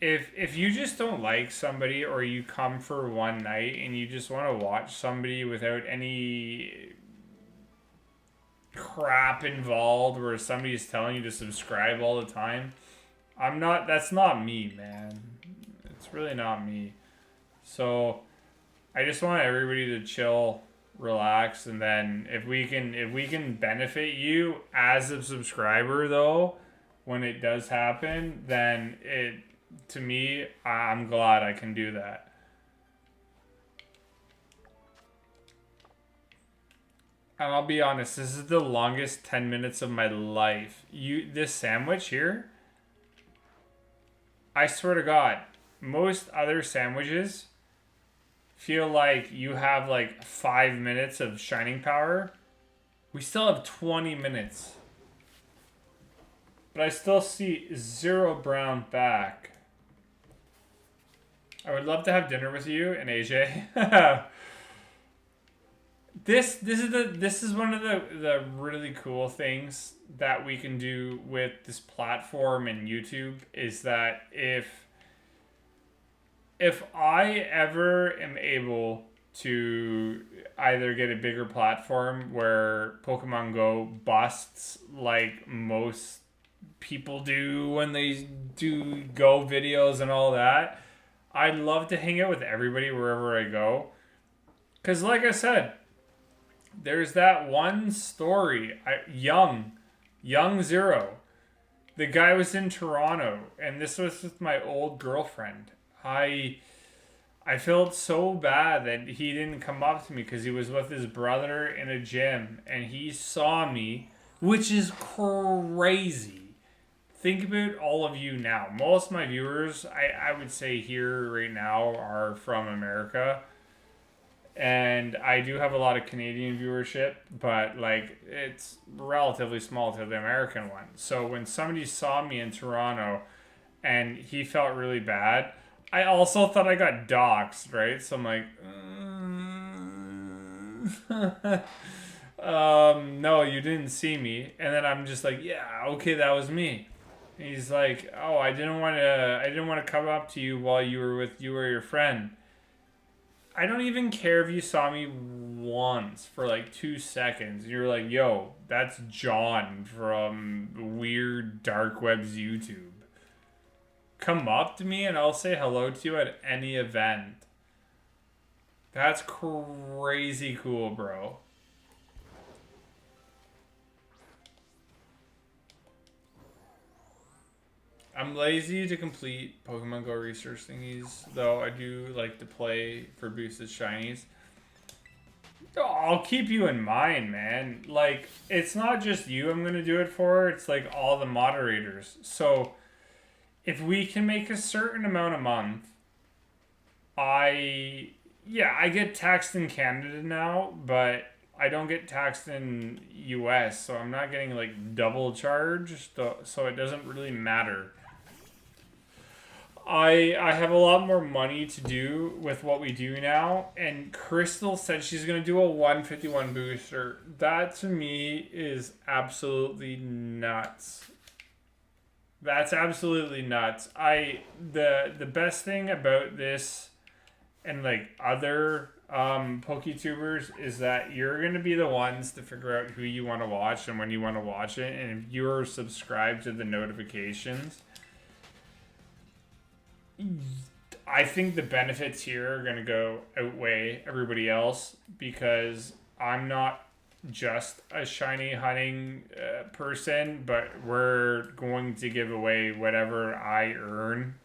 if you just don't like somebody or you come for one night and you just want to watch somebody without any crap involved where somebody's telling you to subscribe all the time, that's not me, man. It's really not me. So I just want everybody to chill, relax, and then if we can benefit you as a subscriber though, when it does happen, then to me, I'm glad I can do that. And I'll be honest, this is the longest 10 minutes of my life. This sandwich here, I swear to God, most other sandwiches feel like you have like 5 minutes of shining power. We still have 20 minutes. But I still see 0 brown back. I would love to have dinner with you and AJ. This is one of the really cool things that we can do with this platform and YouTube is that if I ever am able to either get a bigger platform where Pokemon Go busts like most people do when they do Go videos and all that, I'd love to hang out with everybody wherever I go. Because like I said, there's that one story, Young Zero. The guy was in Toronto, and this was with my old girlfriend. I felt so bad that he didn't come up to me because he was with his brother in a gym, and he saw me, which is crazy. Think about all of you now. Most of my viewers, I would say here right now, are from America. And I do have a lot of Canadian viewership, but like it's relatively small to the American one. So when somebody saw me in Toronto and he felt really bad, I also thought I got doxxed, right? So I'm like, no, you didn't see me. And then I'm just like, yeah, okay, that was me. And he's like, oh, I didn't want to come up to you while you were with you or your friend. I don't even care if you saw me once for like 2 seconds. You're like, yo, that's John from Weird Dark Web's YouTube. Come up to me and I'll say hello to you at any event. That's crazy cool, bro. I'm lazy to complete Pokemon Go research thingies, though I do like to play for boosted shinies. I'll keep you in mind, man. Like, it's not just you I'm going to do it for, it's like all the moderators. So, if we can make a certain amount a month, I get taxed in Canada now, but I don't get taxed in US, so I'm not getting like double charged, so it doesn't really matter. I have a lot more money to do with what we do now, and Crystal said she's going to do a 151 booster. That to me is absolutely nuts. That's absolutely nuts. The best thing about this and like other PokeTubers is that you're gonna be the ones to figure out who you want to watch and when you want to watch it, and if you're subscribed to the notifications, I think the benefits here are gonna go outweigh everybody else because I'm not just a shiny hunting person, but we're going to give away whatever I earn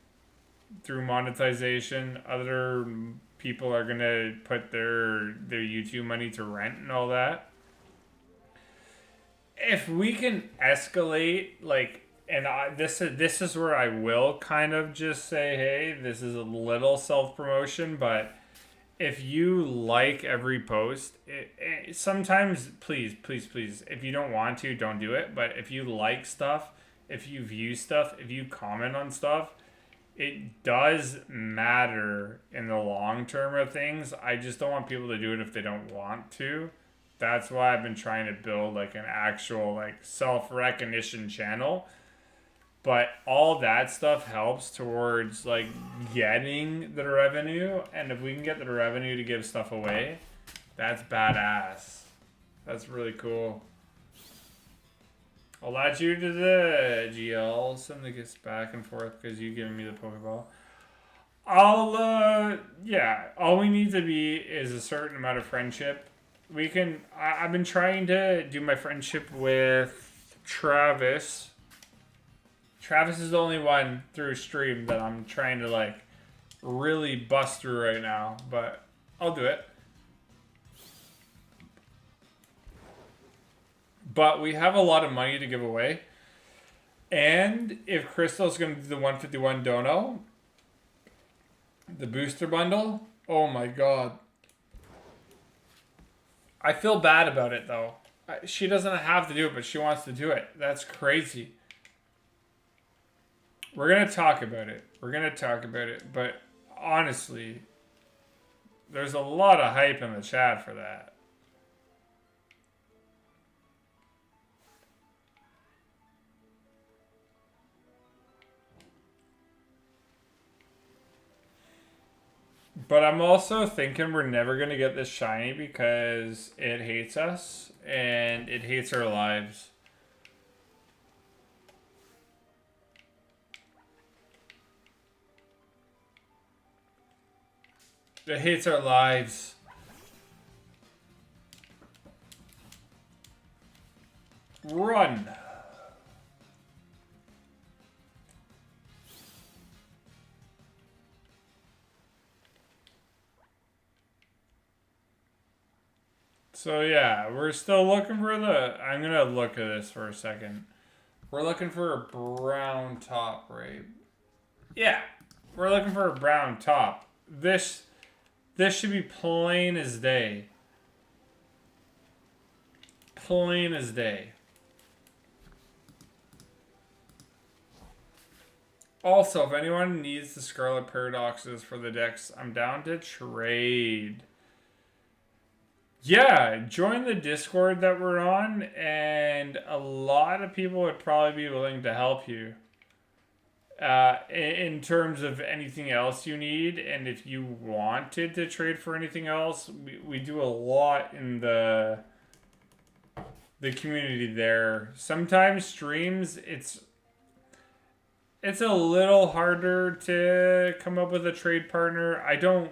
through monetization. Other people are gonna put their YouTube money to rent and all that. If we can escalate, like, and this is where I will kind of just say, hey, this is a little self promotion, but if you like every post, sometimes please, if you don't want to, don't do it. But if you like stuff, if you view stuff, if you comment on stuff, it does matter in the long term of things. I just don't want people to do it if they don't want to. That's why I've been trying to build like an actual like self recognition channel. But all that stuff helps towards like getting the revenue, and if we can get the revenue to give stuff away, that's badass. That's really cool. I'll add you to the GL, send the gifts back and forth because you giving me the Pokeball. Yeah, all we need to be is a certain amount of friendship. I've been trying to do my friendship with Travis. Travis is the only one through stream that I'm trying to like really bust through right now, but I'll do it. But we have a lot of money to give away. And if Crystal's going to do the 151 dono, the booster bundle, oh my god. I feel bad about it though. She doesn't have to do it, but she wants to do it. That's crazy. We're going to talk about it. But honestly, there's a lot of hype in the chat for that. But I'm also thinking we're never going to get this shiny because it hates us and it hates our lives. It hates our lives. Run. So yeah, we're still looking for the... I'm going to look at this for a second. We're looking for a brown top, right? Yeah, we're looking for a brown top. This should be plain as day. Plain as day. Also, if anyone needs the Scarlet Paradoxes for the decks, I'm down to trade. Yeah, join the Discord that we're on, and a lot of people would probably be willing to help you. In terms of anything else you need, and if you wanted to trade for anything else, we do a lot in the community there. Sometimes streams, it's a little harder to come up with a trade partner. I don't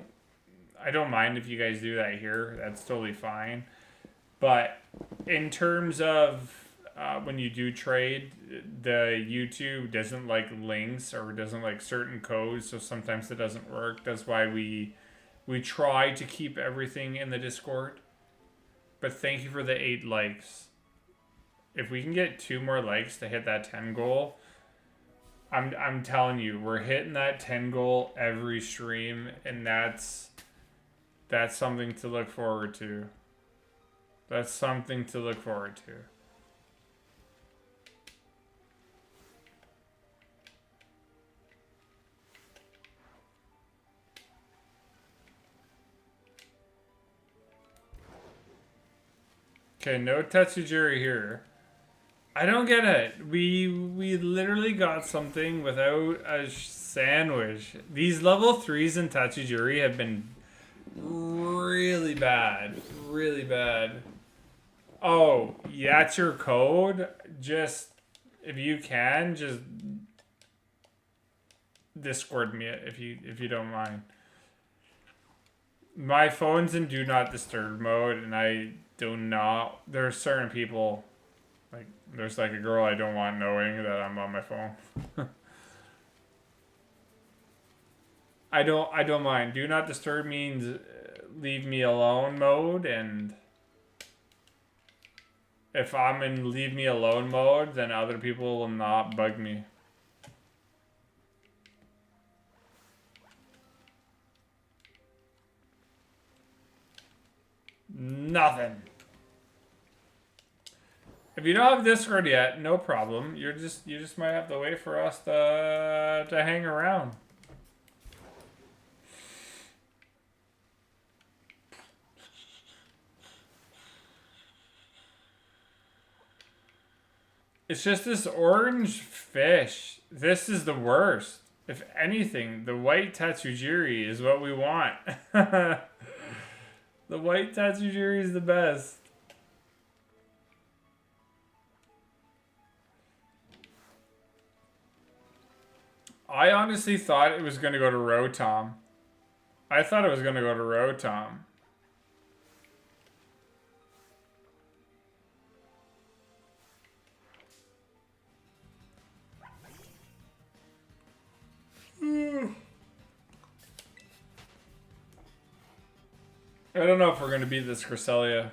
mind if you guys do that here. That's totally fine. But in terms of when you do trade, the YouTube doesn't like links or doesn't like certain codes, so sometimes it doesn't work. That's why we try to keep everything in the Discord. But thank you for the 8 likes. If we can get 2 more likes to hit that 10 goal, I'm telling you, we're hitting that 10 goal every stream, and that's something to look forward to. That's something to look forward to. Okay, no Tatsugiri here. I don't get it. We literally got something without a sandwich. These level 3s in Tatsugiri have been really bad. Really bad. Oh, yeah, that's your code. Just, if you can, just Discord me it if you don't mind. My phone's in do not disturb mode, and I do not. There are certain people, like there's like a girl I don't want knowing that I'm on my phone. I don't mind. Do not disturb means leave me alone mode, and if I'm in leave me alone mode, then other people will not bug me. Nothing. If you don't have Discord yet, no problem. You just might have to wait for us to hang around. It's just this orange fish. This is the worst. If anything, the white Tatsugiri is what we want. The white Tatsugiri is the best. I honestly thought it was going to go to Rotom. I thought it was going to go to Rotom. I don't know if we're going to beat this Cresselia.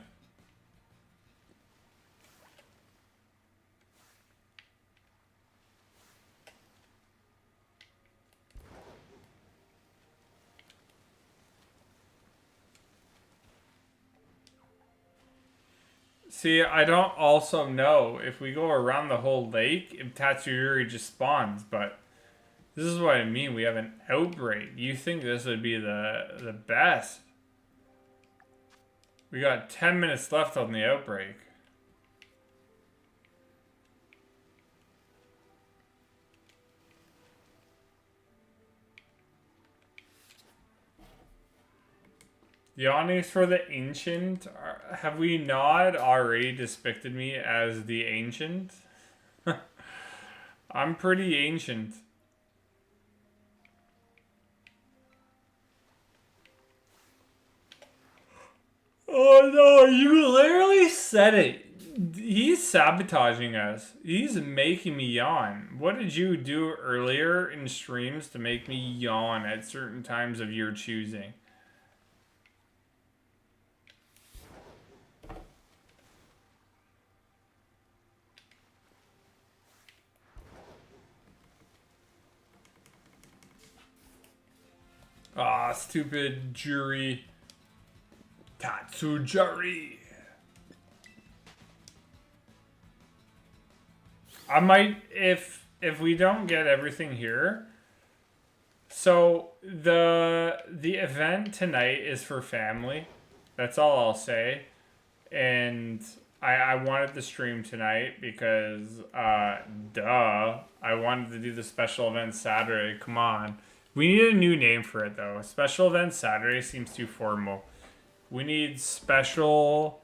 See, I don't also know if we go around the whole lake, if Tatsugiri just spawns, but this is what I mean. We have an outbreak. You think this would be the best? We got 10 minutes left on the outbreak. Yawning for the ancient? Have we not already depicted me as the ancient? I'm pretty ancient. Oh no, you literally said it. He's sabotaging us. He's making me yawn. What did you do earlier in streams to make me yawn at certain times of your choosing? Ah, stupid jury. Tatsugiri. I might if we don't get everything here. So the event tonight is for family. That's all I'll say. And I wanted to stream tonight because duh. I wanted to do the special event Saturday. Come on. We need a new name for it though. Special event Saturday seems too formal. We need special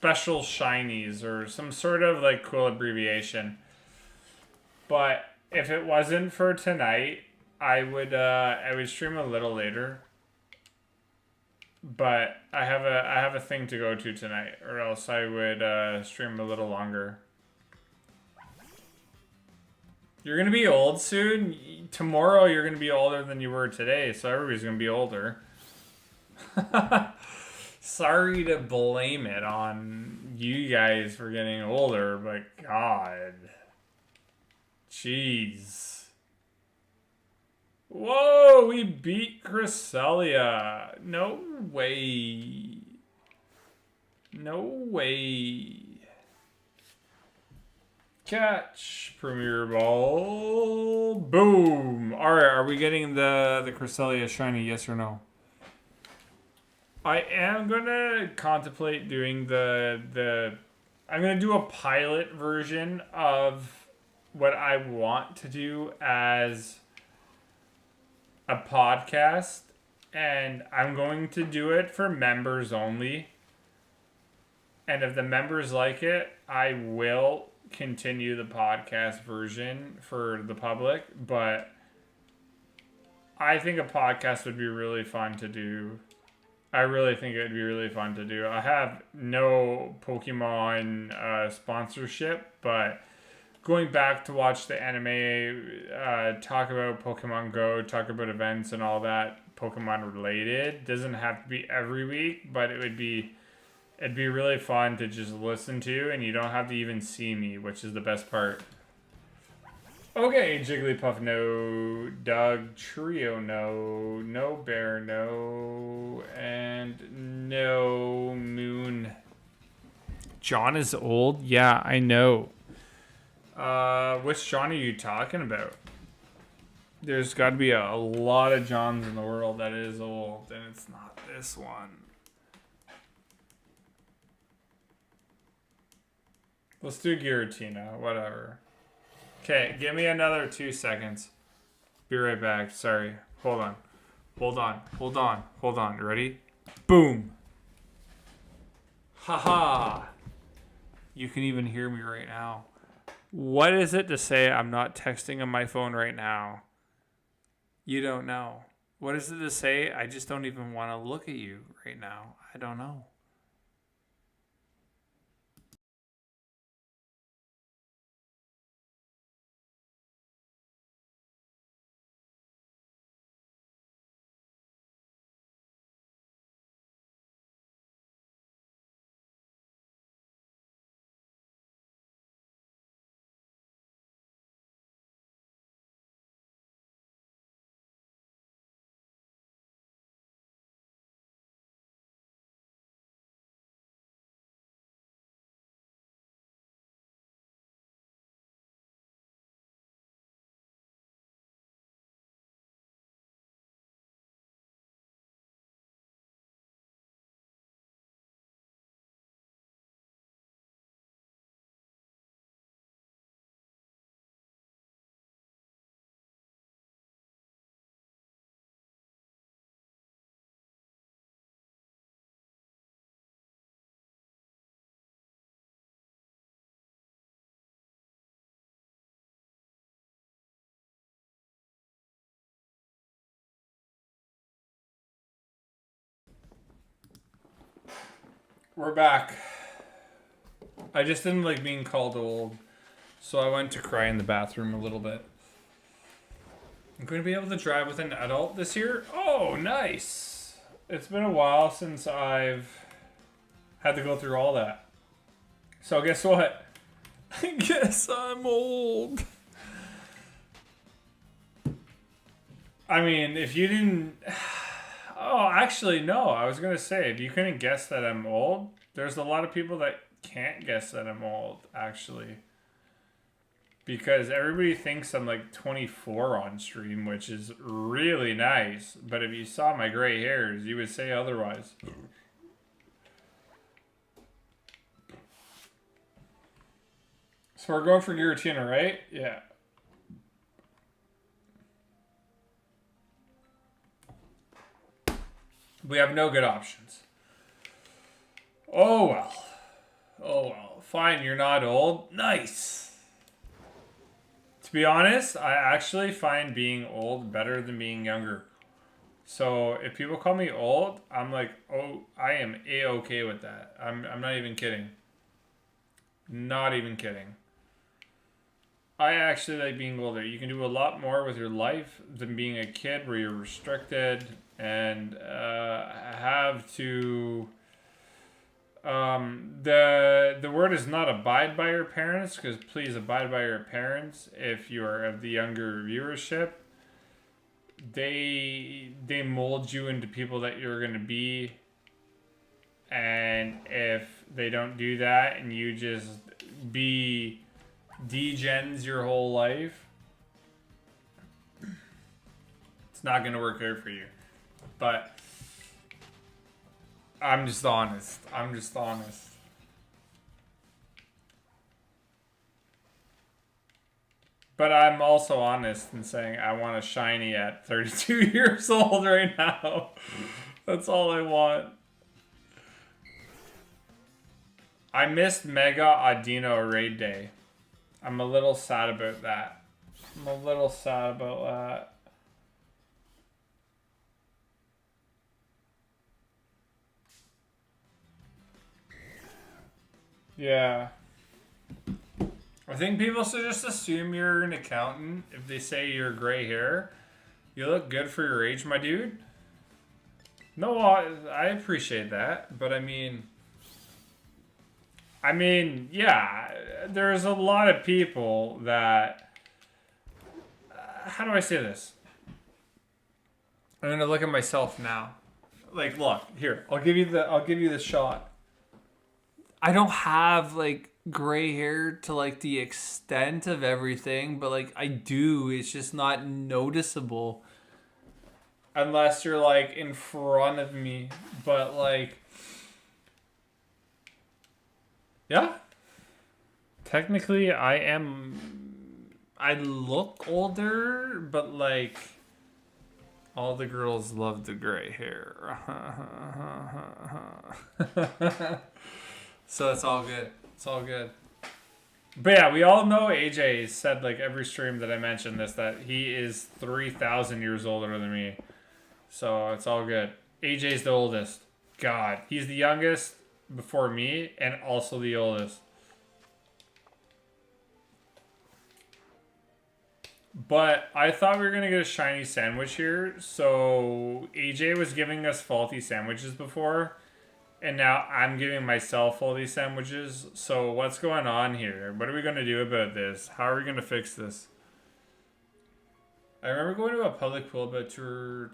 shinies or some sort of like cool abbreviation. But if it wasn't for tonight, I would stream a little later. But I have a thing to go to tonight, or else I would stream a little longer. You're gonna be old soon. Tomorrow you're gonna be older than you were today, so everybody's gonna be older. Sorry to blame it on you guys for getting older, but God. Jeez. Whoa, we beat Cresselia. No way. No way. Catch. Premier Ball. Boom. Alright, are we getting the Cresselia shiny, yes or no? I am gonna contemplate doing the I'm gonna do a pilot version of what I want to do as a podcast, and I'm going to do it for members only. And if the members like it, I will continue the podcast version for the public. But I think a podcast would be really fun to do. I really think it would be really fun to do. I have no Pokemon sponsorship, but going back to watch the anime, talk about Pokemon Go, talk about events and all that Pokemon related, doesn't have to be every week, but it'd be really fun to just listen to, and you don't have to even see me, which is the best part. Okay, Jigglypuff, no. Doug Trio, no. No Bear, no. And no Moon. John is old? Yeah, I know. Which John are you talking about? There's got to be a lot of Johns in the world that is old, and it's not this one. Let's do Giratina, whatever. Okay, give me another 2 seconds. Be right back. Sorry. Hold on. You ready? Boom. Haha. You can even hear me right now. What is it to say I'm not texting on my phone right now? You don't know. What is it to say I just don't even want to look at you right now? I don't know. We're back. I just didn't like being called old, so I went to cry in the bathroom a little bit. I'm going to be able to drive with an adult this year? Oh, nice. It's been a while since I've had to go through all that. So guess what? I guess I'm old. I mean, if you didn't... Oh, actually, no. I was going to say, if you couldn't guess that I'm old, there's a lot of people that can't guess that I'm old, actually. Because everybody thinks I'm like 24 on stream, which is really nice. But if you saw my gray hairs, you would say otherwise. So we're going for Giratina, right? Yeah. We have no good options. Oh well. Oh well. Fine, you're not old. Nice. To be honest, I actually find being old better than being younger. So if people call me old, I'm like, oh, I am A-okay with that. I'm not even kidding. Not even kidding. I actually like being older. You can do a lot more with your life than being a kid where you're restricted and have to... the word is not abide by your parents, because please abide by your parents if you are of the younger viewership. They mold you into people that you're going to be, and if they don't do that and you just be degens your whole life, it's not going to work out for you. But I'm just honest. But I'm also honest in saying I want a shiny at 32 years old right now. That's all I want. I missed Mega Audino Raid Day. I'm a little sad about that. I'm a little sad about that. Yeah. I think people should just assume you're an accountant if they say you're gray hair. You look good for your age, my dude. No, I appreciate that, but I mean, yeah, there's a lot of people that. How do I say this? I'm gonna look at myself now. Like, look here. I'll give you the shot. I don't have like gray hair to like the extent of everything, but like I do. It's just not noticeable unless you're like in front of me. But like, yeah. Technically, I look older, but like all the girls love the gray hair. So it's all good. It's all good. But yeah, we all know AJ said like every stream that I mentioned this that he is 3,000 years older than me. So it's all good. AJ's the oldest. God, he's the youngest before me and also the oldest. But I thought we were going to get a shiny sandwich here. So AJ was giving us faulty sandwiches before. And now I'm giving myself faulty sandwiches. So what's going on here? What are we going to do about this? How are we going to fix this? I remember going to a public pool about 2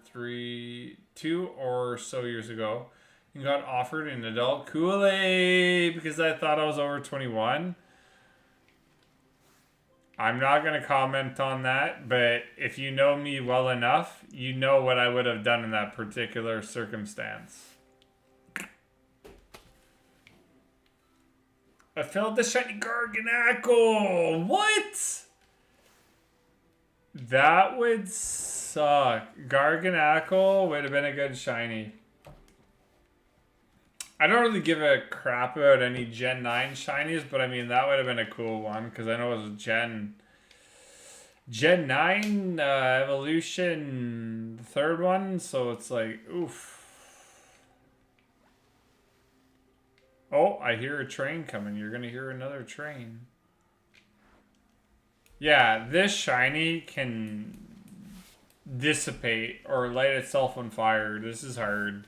or so years ago. And got offered an adult Kool-Aid because I thought I was over 21. I'm not going to comment on that, but if you know me well enough, you know what I would have done in that particular circumstance. I filled the shiny Garganackle! What? That would suck. Garganackle would have been a good shiny. I don't really give a crap about any Gen 9 shinies, but I mean, that would have been a cool one, because I know it was Gen 9 Evolution, the third one, so it's like, oof. Oh, I hear a train coming. You're going to hear another train. Yeah, this shiny can dissipate or light itself on fire. This is hard.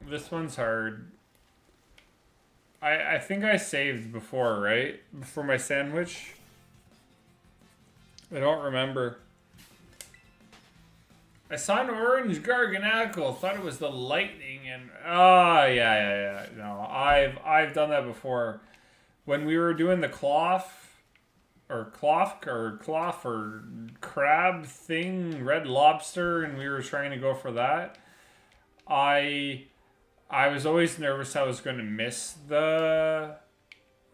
This one's hard. I think I saved before, right? Before my sandwich. I don't remember. I saw an orange Garganackle. Thought it was the lightning and yeah. No, I've done that before. When we were doing the cloth or crab thing, Red Lobster, and we were trying to go for that. I was always nervous I was going to miss the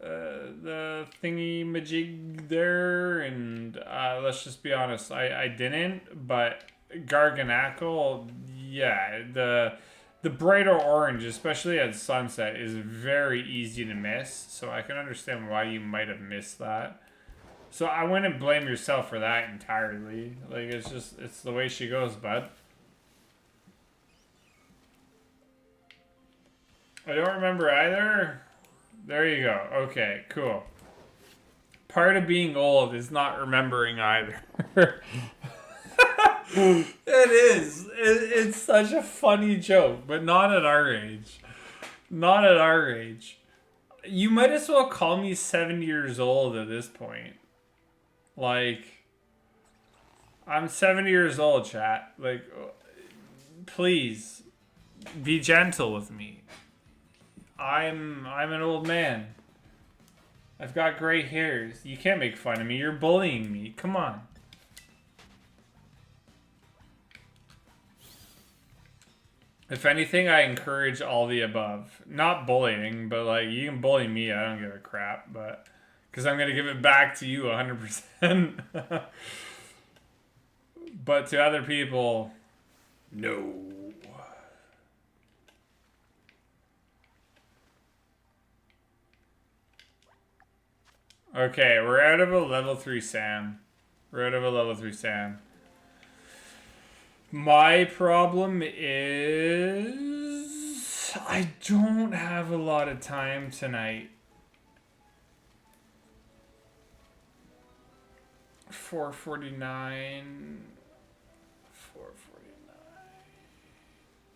thingy majig there, and let's just be honest, I didn't, but Garganackle, yeah, the brighter orange, especially at sunset, is very easy to miss, so I can understand why you might have missed that. So I wouldn't blame yourself for that entirely. Like, it's the way she goes, bud. I don't remember either. There you go. Okay, cool. Part of being old is not remembering either. It is. It's such a funny joke, but not at our age. Not at our age. You might as well call me 7 years old at this point. Like, I'm 7 years old, chat. Like, please, be gentle with me. I'm an old man. I've got gray hairs. You can't make fun of me. You're bullying me. Come on. If anything, I encourage all the above. Not bullying, but like, you can bully me. I don't give a crap, but Because I'm going to give it back to you 100%. But to other people, no. Okay, we're out of a level 3 Sam. We're out of a level 3 Sam. My problem is I don't have a lot of time tonight. 4:49. 4:49.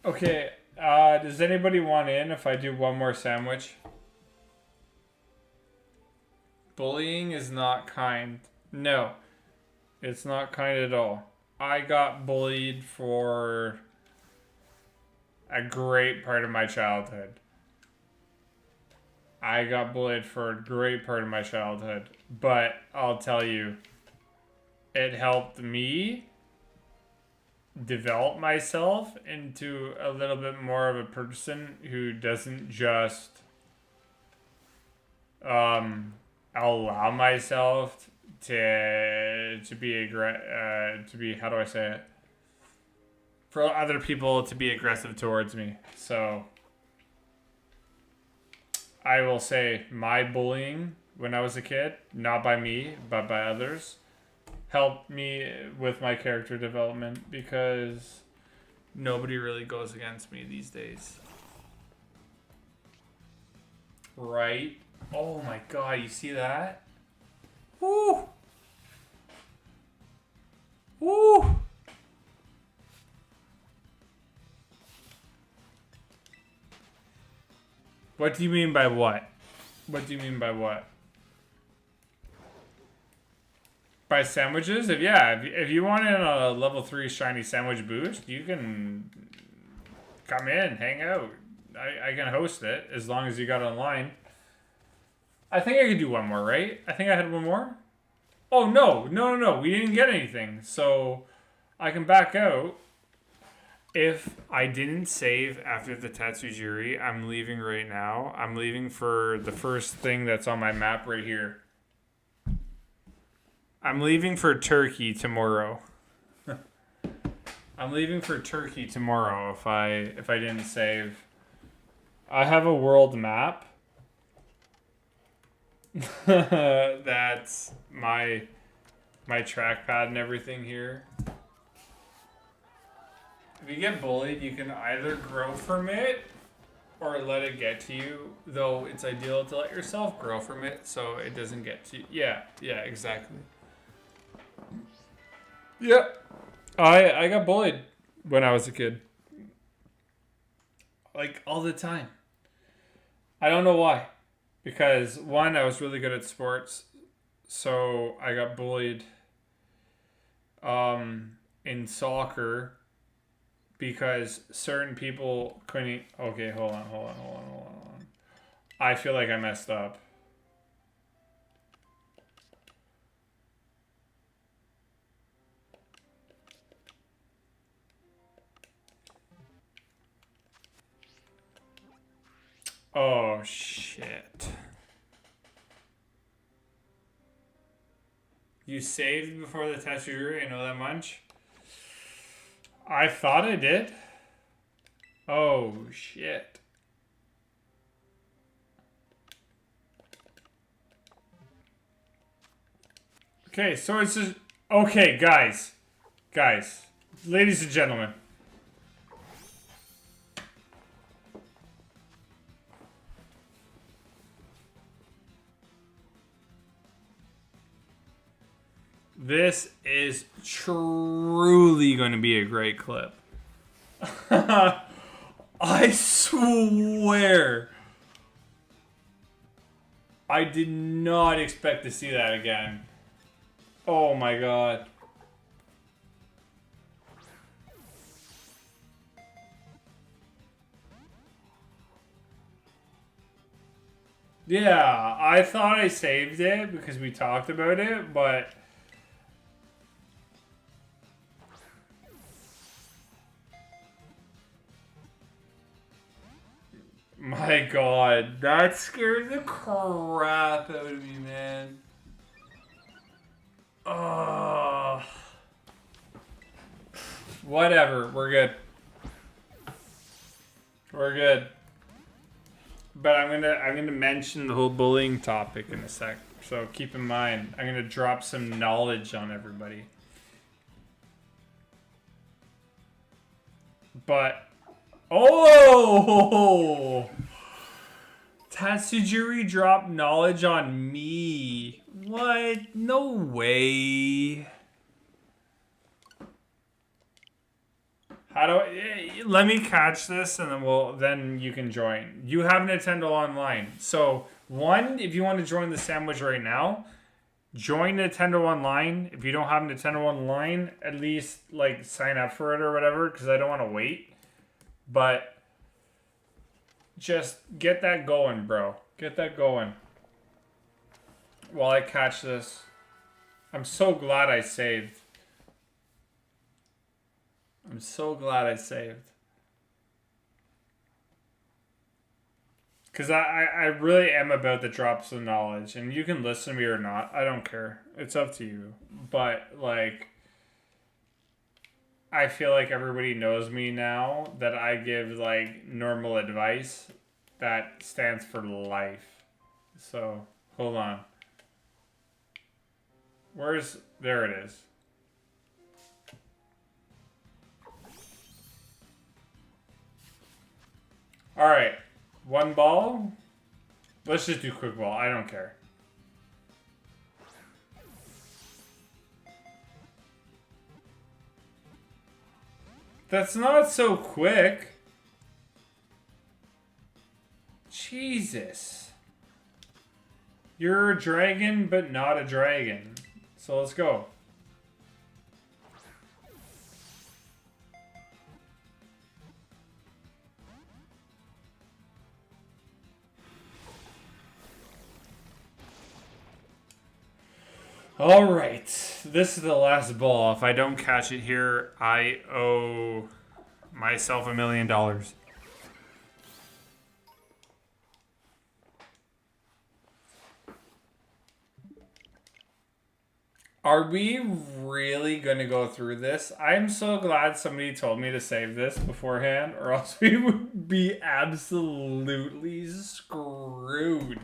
Okay, does anybody want in if I do one more sandwich? Bullying is not kind. No, it's not kind at all. I got bullied for a great part of my childhood. I got bullied for a great part of my childhood. But I'll tell you, it helped me develop myself into a little bit more of a person who doesn't just allow myself to be how do I say it? For other people to be aggressive towards me. So I will say my bullying when I was a kid, not by me, but by others, helped me with my character development because nobody really goes against me these days. Right? Oh my god, you see that? Woo! Woo! What do you mean by what? What do you mean by what? By sandwiches? If you want in a level 3 shiny sandwich boost, you can come in, hang out. I can host it as long as you got online. I think I could do one more, right? I think I had one more. Oh, no. We didn't get anything. So I can back out. If I didn't save after the Tatsugiri, I'm leaving right now. I'm leaving for the first thing that's on my map right here. I'm leaving for Turkey tomorrow. I'm leaving for Turkey tomorrow if I didn't save. I have a world map. That's my trackpad and everything here. If you get bullied, you can either grow from it or let it get to you. Though it's ideal to let yourself grow from it so it doesn't get to you. Yeah, exactly. Yep. I got bullied when I was a kid. Like, all the time. I don't know why. Because, one, I was really good at sports. So, I got bullied in soccer because certain people couldn't... Okay, hold on. I feel like I messed up. Oh, shit. You saved before the Tatsugiri, I know that much. I thought I did. Oh, shit. Okay, so it's just... Okay, guys. Ladies and gentlemen. This is truly going to be a great clip. I swear. I did not expect to see that again. Oh my god. Yeah, I thought I saved it because we talked about it, but... My god, that scared the crap out of me, man. Oh. Whatever, we're good. We're good. But I'm gonna mention the whole bullying topic in a sec. So keep in mind, I'm gonna drop some knowledge on everybody. But oh, Tatsugiri dropped knowledge on me. What? No way. How do I, let me catch this and then you can join. You have Nintendo Online. So, one, if you want to join the sandwich right now, join Nintendo Online. If you don't have Nintendo Online, at least like sign up for it or whatever cuz I don't want to wait. But just get that going, bro. Get that going. While I catch this. I'm so glad I saved. I'm so glad I saved. Because I really am about the drops of knowledge. And you can listen to me or not. I don't care. It's up to you. But, like, I feel like everybody knows me now that I give, like, normal advice that stands for life. So, hold on. There it is. Alright, one ball. Let's just do quick ball. I don't care. That's not so quick. Jesus. You're a dragon, but not a dragon. So let's go. Alright, this is the last ball. If I don't catch it here, I owe myself $1 million. Are we really going to go through this? I'm so glad somebody told me to save this beforehand, or else we would be absolutely screwed.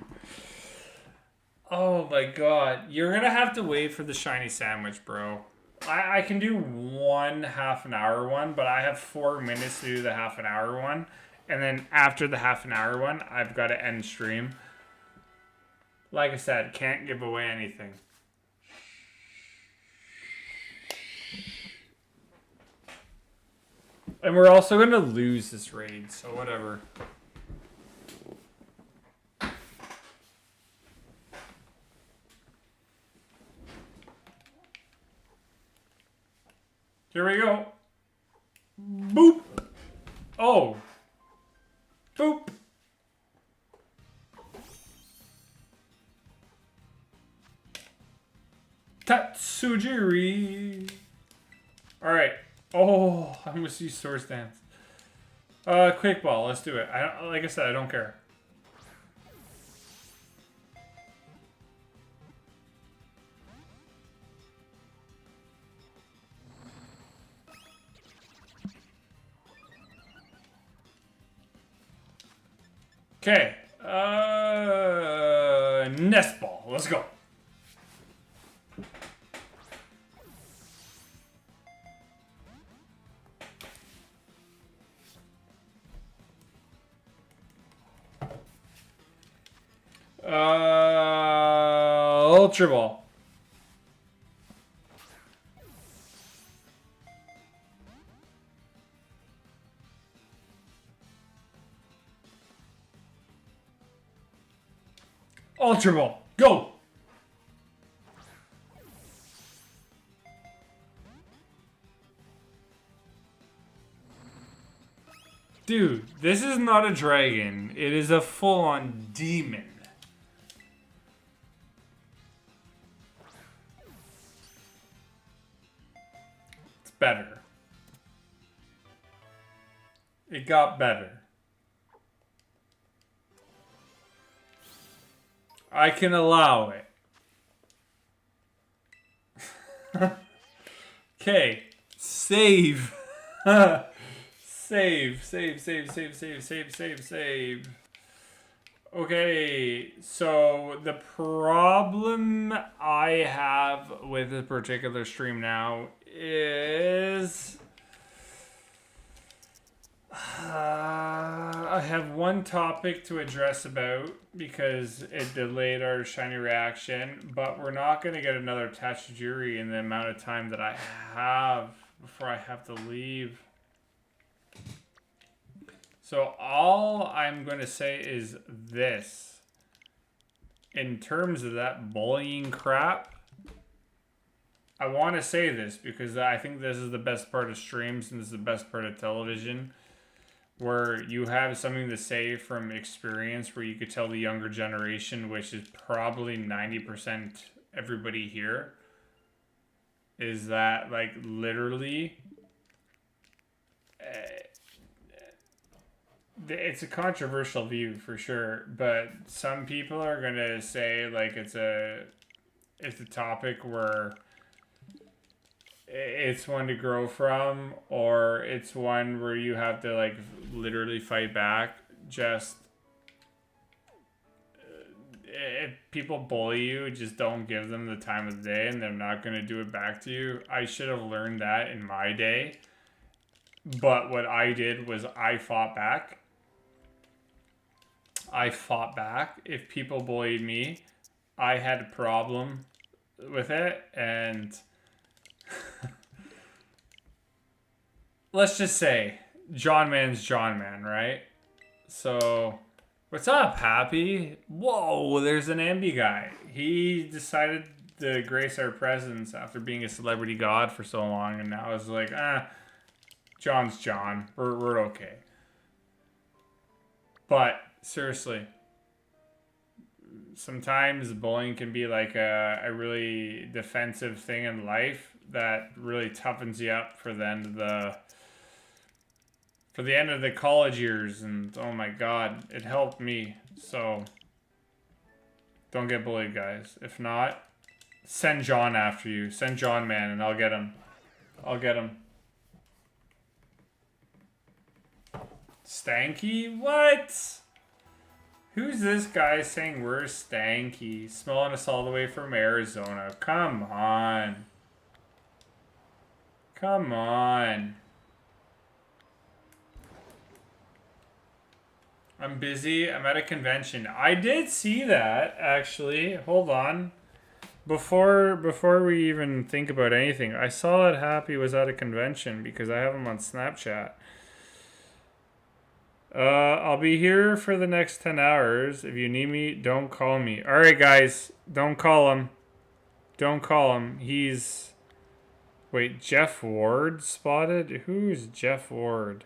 Oh my god. You're gonna have to wait for the shiny sandwich, bro. I can do one half-an-hour one, but I have 4 minutes to do the half-an-hour one. And then after the half-an-hour one, I've got to end stream. Like I said, can't give away anything. And we're also going to lose this raid, so whatever. Here we go. Boop. Oh. Boop. Tatsugiri. Alright. Oh, I must use Source Dance. Quick ball. Let's do it. Like I said, I don't care. Okay. Nest ball. Let's go. Ultra ball. Ultra ball. Go. Dude, this is not a dragon. It is a full-on demon. It's better. It got better. I can allow it. Okay. Save. Save. Okay, so the problem I have with this particular stream now is I have one topic to address about because it delayed our shiny reaction, but we're not going to get another Tatsugiri in the amount of time that I have before I have to leave. So all I'm going to say is this. In terms of that bullying crap, I want to say this because I think this is the best part of streams and this is the best part of television, where you have something to say from experience, where you could tell the younger generation, which is probably 90% everybody here, is that, like, literally, it's a controversial view for sure, but some people are going to say, like, it's a topic where it's one to grow from, or it's one where you have to, like, literally fight back. Just if people bully you, just don't give them the time of the day and they're not going to do it back to you. I should have learned that in my day, but what I did was I fought back. If people bullied me, I had a problem with it, and let's just say John Man's John Man, right? So, what's up, Happy? Whoa, there's an MB guy. He decided to grace our presence after being a celebrity god for so long, and now it's like, John's John. We're okay. But seriously, sometimes bullying can be like a really defensive thing in life that really toughens you up for the end of the college years, and oh my god, it helped me. So don't get bullied, guys. If not, send John after you. Send John Man and I'll get him. Stanky? What? Who's this guy saying we're stanky? Smelling us all the way from Arizona. Come on. I'm busy. I'm at a convention. I did see that, actually. Hold on. Before we even think about anything, I saw that Happy was at a convention because I have him on Snapchat. I'll be here for the next 10 hours. If you need me, don't call me. Alright, guys. Don't call him. He's... Wait, Jeff Ward spotted? Who's Jeff Ward?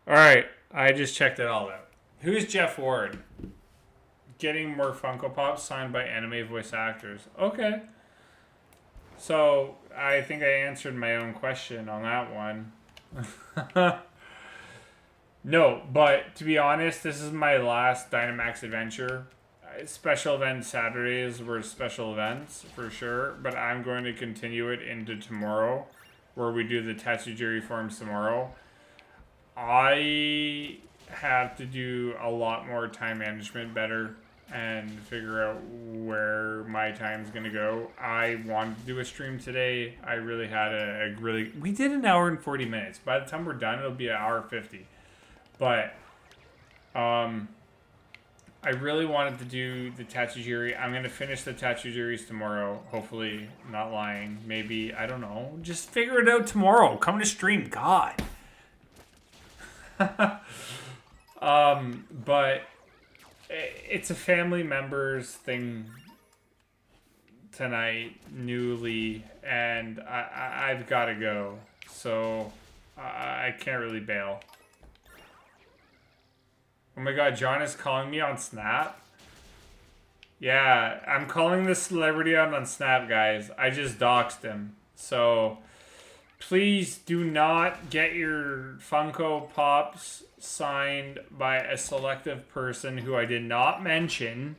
Alright, I just checked it all out. Who's Jeff Ward? Getting more Funko Pops signed by anime voice actors. Okay. So, I think I answered my own question on that one. No, but to be honest, this is my last Dynamax adventure. Special event Saturdays were special events, for sure. But I'm going to continue it into tomorrow, where we do the Tatsugiri forms tomorrow. I have to do a lot more time management better and figure out where my time's going to go. I wanted to do a stream today. I really had we did an hour and 40 minutes. By the time we're done, it'll be an hour 50. But, I really wanted to do the Tatsugiri. I'm going to finish the Tatsugiris tomorrow. Hopefully, not lying. Maybe, I don't know. Just figure it out tomorrow. Come to stream. God. But it's a family members thing tonight, newly, and I've got to go. So, I can't really bail. Oh my god, John is calling me on Snap? Yeah, I'm calling this celebrity out on Snap, guys. I just doxed him. So, please do not get your Funko Pops signed by a selective person who I did not mention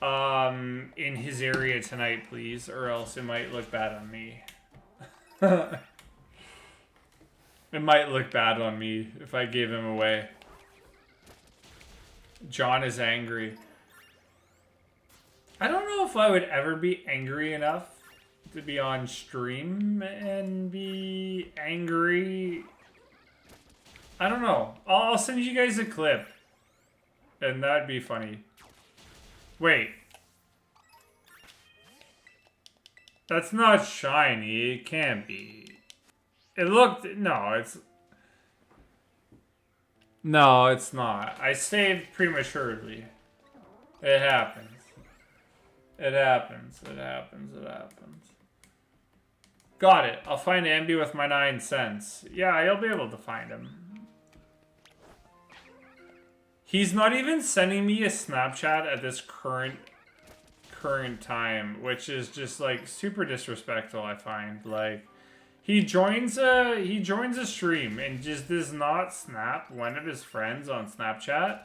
in his area tonight, please, or else it might look bad on me. It might look bad on me if I gave him away. John is angry. I don't know if I would ever be angry enough to be on stream and be angry. I don't know. I'll send you guys a clip. And that'd be funny. Wait. That's not shiny. It can't be. It looked... No, it's... No, it's not. I saved prematurely. It happens. It happens. It happens. It happens. Got it. I'll find Ambi with my 9 cents. Yeah, you'll be able to find him. He's not even sending me a Snapchat at this current time, which is just like super disrespectful, I find. Like he joins a stream and just does not snap one of his friends on Snapchat.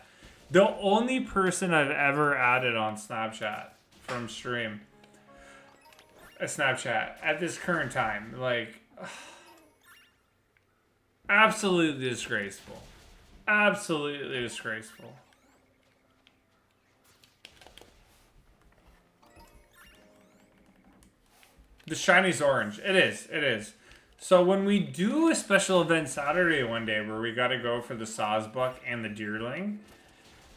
The only person I've ever added on Snapchat from stream a Snapchat at this current time, like absolutely disgraceful. Absolutely disgraceful. The shiny's orange. It is. It is. So when we do a special event Saturday one day where we got to go for the Sawsbuck and the Deerling,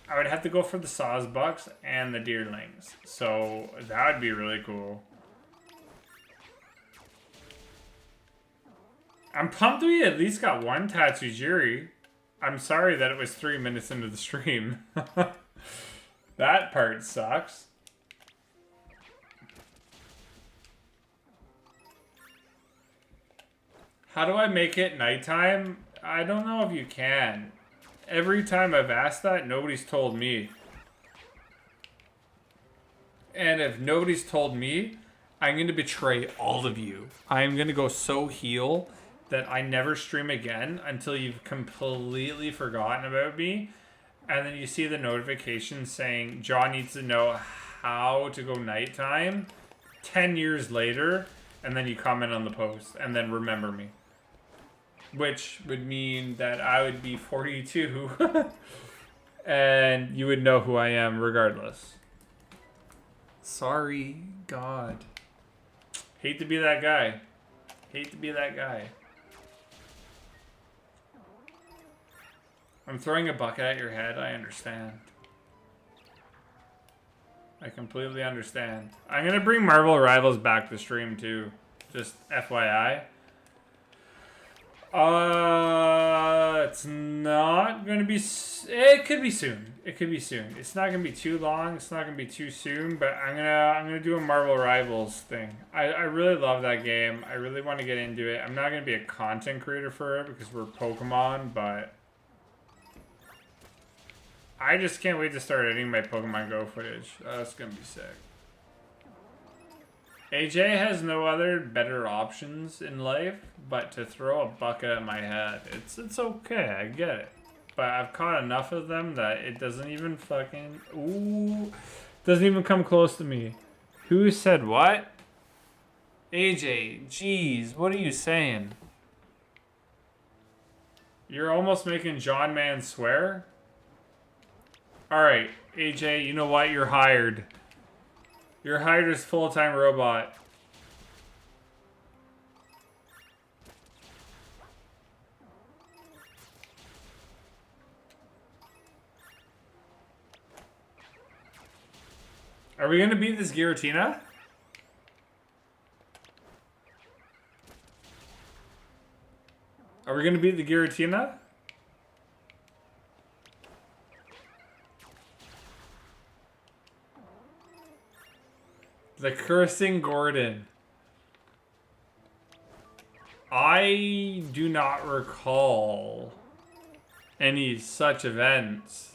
I would have to go for the Sawsbucks and the Deerlings. So that would be really cool. I'm pumped we at least got one Tatsugiri. I'm sorry that it was 3 minutes into the stream. That part sucks. How do I make it nighttime? I don't know if you can. Every time I've asked that, nobody's told me. And if nobody's told me, I'm going to betray all of you. I'm going to go so heel that I never stream again until you've completely forgotten about me. And then you see the notification saying, John needs to know how to go nighttime 10 years later. And then you comment on the post and then remember me. Which would mean that I would be 42. And you would know who I am regardless. Sorry, God. Hate to be that guy. Hate to be that guy. I'm throwing a bucket at your head. I understand. I completely understand. I'm going to bring Marvel Rivals back to stream too. Just FYI. It's not going to be... It could be soon. It could be soon. It's not going to be too long. It's not going to be too soon. But I'm gonna do a Marvel Rivals thing. I really love that game. I really want to get into it. I'm not going to be a content creator for it because we're Pokemon, but... I just can't wait to start editing my Pokemon Go footage. That's going to be sick. AJ has no other better options in life but to throw a bucket at my head. It's okay, I get it. But I've caught enough of them that it doesn't even fucking... Ooh. Doesn't even come close to me. Who said what? AJ, jeez, what are you saying? You're almost making John Man swear? Alright, AJ, you know what? You're hired. You're hired as full-time robot. Are we gonna beat this Giratina? Are we gonna beat the Giratina? The Cursing Gordon. I do not recall any such events.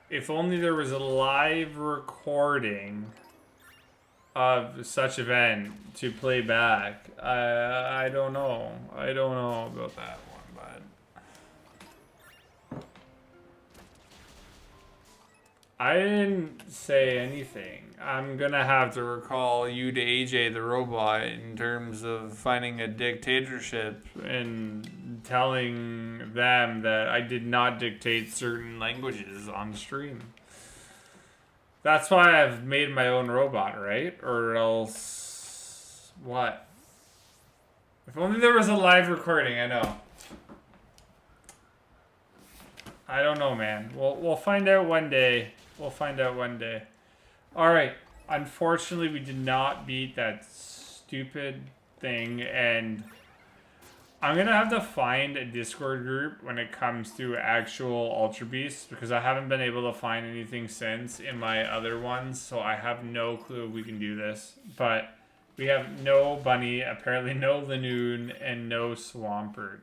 If only there was a live recording of such event to play back. I don't know. I don't know about that one, I didn't say anything. I'm gonna have to recall you to AJ the robot in terms of finding a dictatorship and telling them that I did not dictate certain languages on stream. That's why I've made my own robot, right? Or else... What? If only there was a live recording, I know. I don't know, man. We'll find out one day. We'll find out one day. Alright. Unfortunately, we did not beat that stupid thing, and I'm gonna have to find a Discord group when it comes to actual Ultra Beasts, because I haven't been able to find anything since in my other ones, so I have no clue if we can do this. But we have no Bunny, apparently no Lanoon, and no Swampert.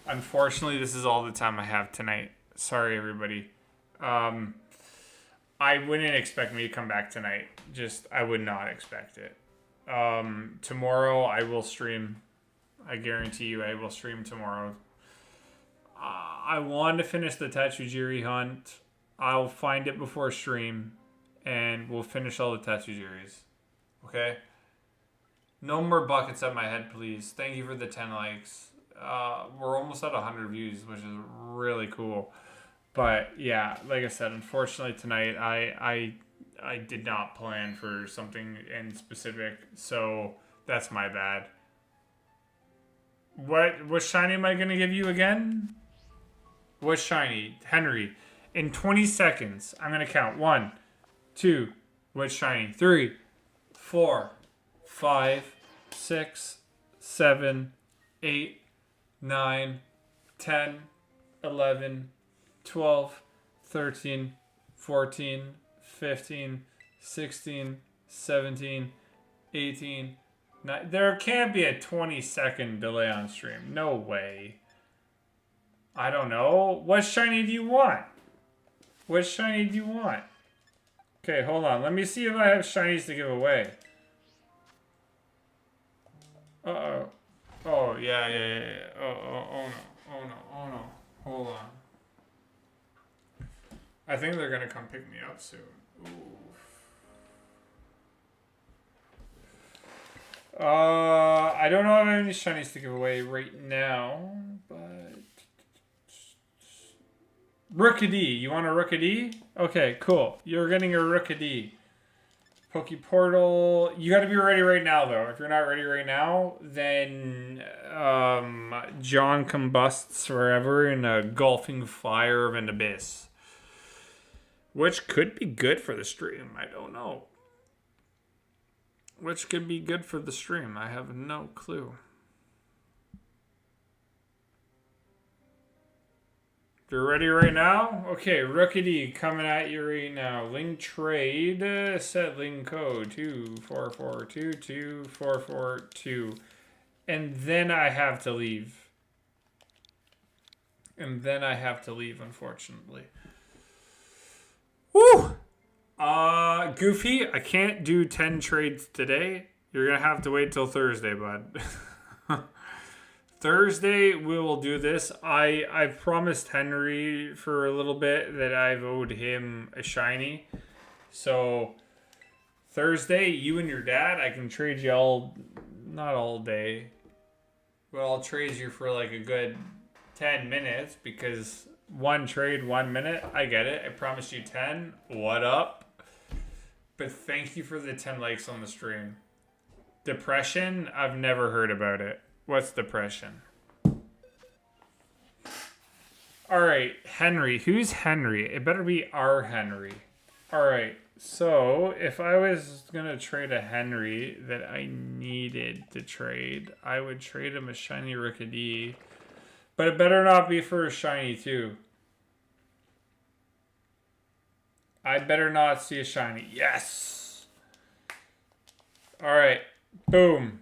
Unfortunately, this is all the time I have tonight. Sorry, everybody. I wouldn't expect me to come back tonight. I would not expect it. Tomorrow, I will stream. I guarantee you I will stream tomorrow. I want to finish the Tatsugiri hunt. I'll find it before stream. And we'll finish all the Tatsugiris. Okay? No more buckets at my head, please. Thank you for the 10 likes. We're almost at 100 views, which is really cool. But yeah, like I said, unfortunately tonight I did not plan for something in specific, so that's my bad. What shiny am I gonna give you again? What shiny? Henry. In 20 seconds, I'm gonna count 1, 2, what shiny? 3, 4, 5, 6, 7, 8, 9, 10, 11, 12, 13, 14, 15, 16, 17, 18, 9. There can't be a 20-second delay on stream. No way. I don't know. What shiny do you want? What shiny do you want? Okay, hold on. Let me see if I have shinies to give away. Uh-oh. Oh, yeah. Oh, no. Hold on. I think they're going to come pick me up soon. Ooh. I don't know if I have any shinies to give away right now, but... Rookidee. You want a Rookidee? Okay, cool. You're getting a Rookidee. Pokeportal. You got to be ready right now, though. If you're not ready right now, then John combusts forever in a gulfing fire of an abyss. Which could be good for the stream. I don't know. Which could be good for the stream. I have no clue. You're ready right now? Okay, Rookidee coming at you right now. Link trade, set link code 244222442. And then I have to leave. Unfortunately. Woo! Goofy, I can't do 10 trades today. You're going to have to wait till Thursday, bud. Thursday, we will do this. I've promised Henry for a little bit that I've owed him a shiny. So, Thursday, you and your dad, I can trade you not all day, but I'll trade you for like a good 10 minutes because one trade, 1 minute. I get it. I promised you 10. What up? But thank you for the 10 likes on the stream. Depression? I've never heard about it. What's depression? Alright, Henry. Who's Henry? It better be our Henry. Alright, so if I was going to trade a Henry that I needed to trade, I would trade him a shiny Rookidee. But it better not be for a shiny too. I better not see a shiny. Yes! Alright, boom.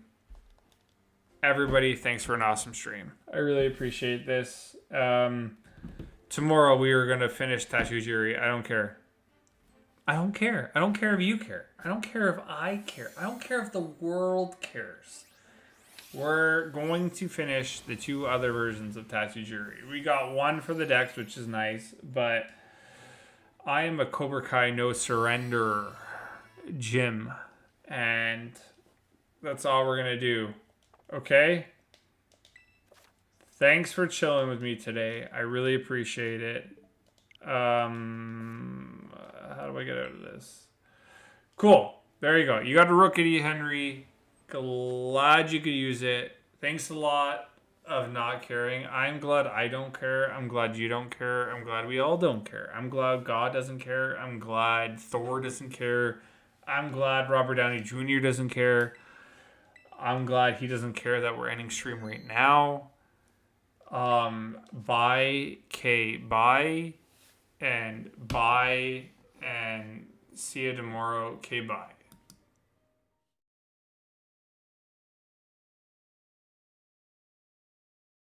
Everybody, thanks for an awesome stream. I really appreciate this. Tomorrow we are going to finish Tatsugiri. I don't care. I don't care if you care. I don't care if I care. I don't care if the world cares. We're going to finish the 2 other versions of Tatsugiri. We got one for the decks, which is nice, but I am a Cobra Kai no surrender Jim. And that's all we're going to do. Okay? Thanks for chilling with me today. I really appreciate it. How do I get out of this? Cool. There you go. You got a Rookie Henry. Glad you could use it. Thanks a lot of not caring. I'm glad I don't care. I'm glad you don't care. I'm glad we all don't care. I'm glad God doesn't care. I'm glad Thor doesn't care. I'm glad Robert Downey Jr. doesn't care. I'm glad he doesn't care that we're ending stream right now. Bye, K. Bye, and see you tomorrow. Okay, bye.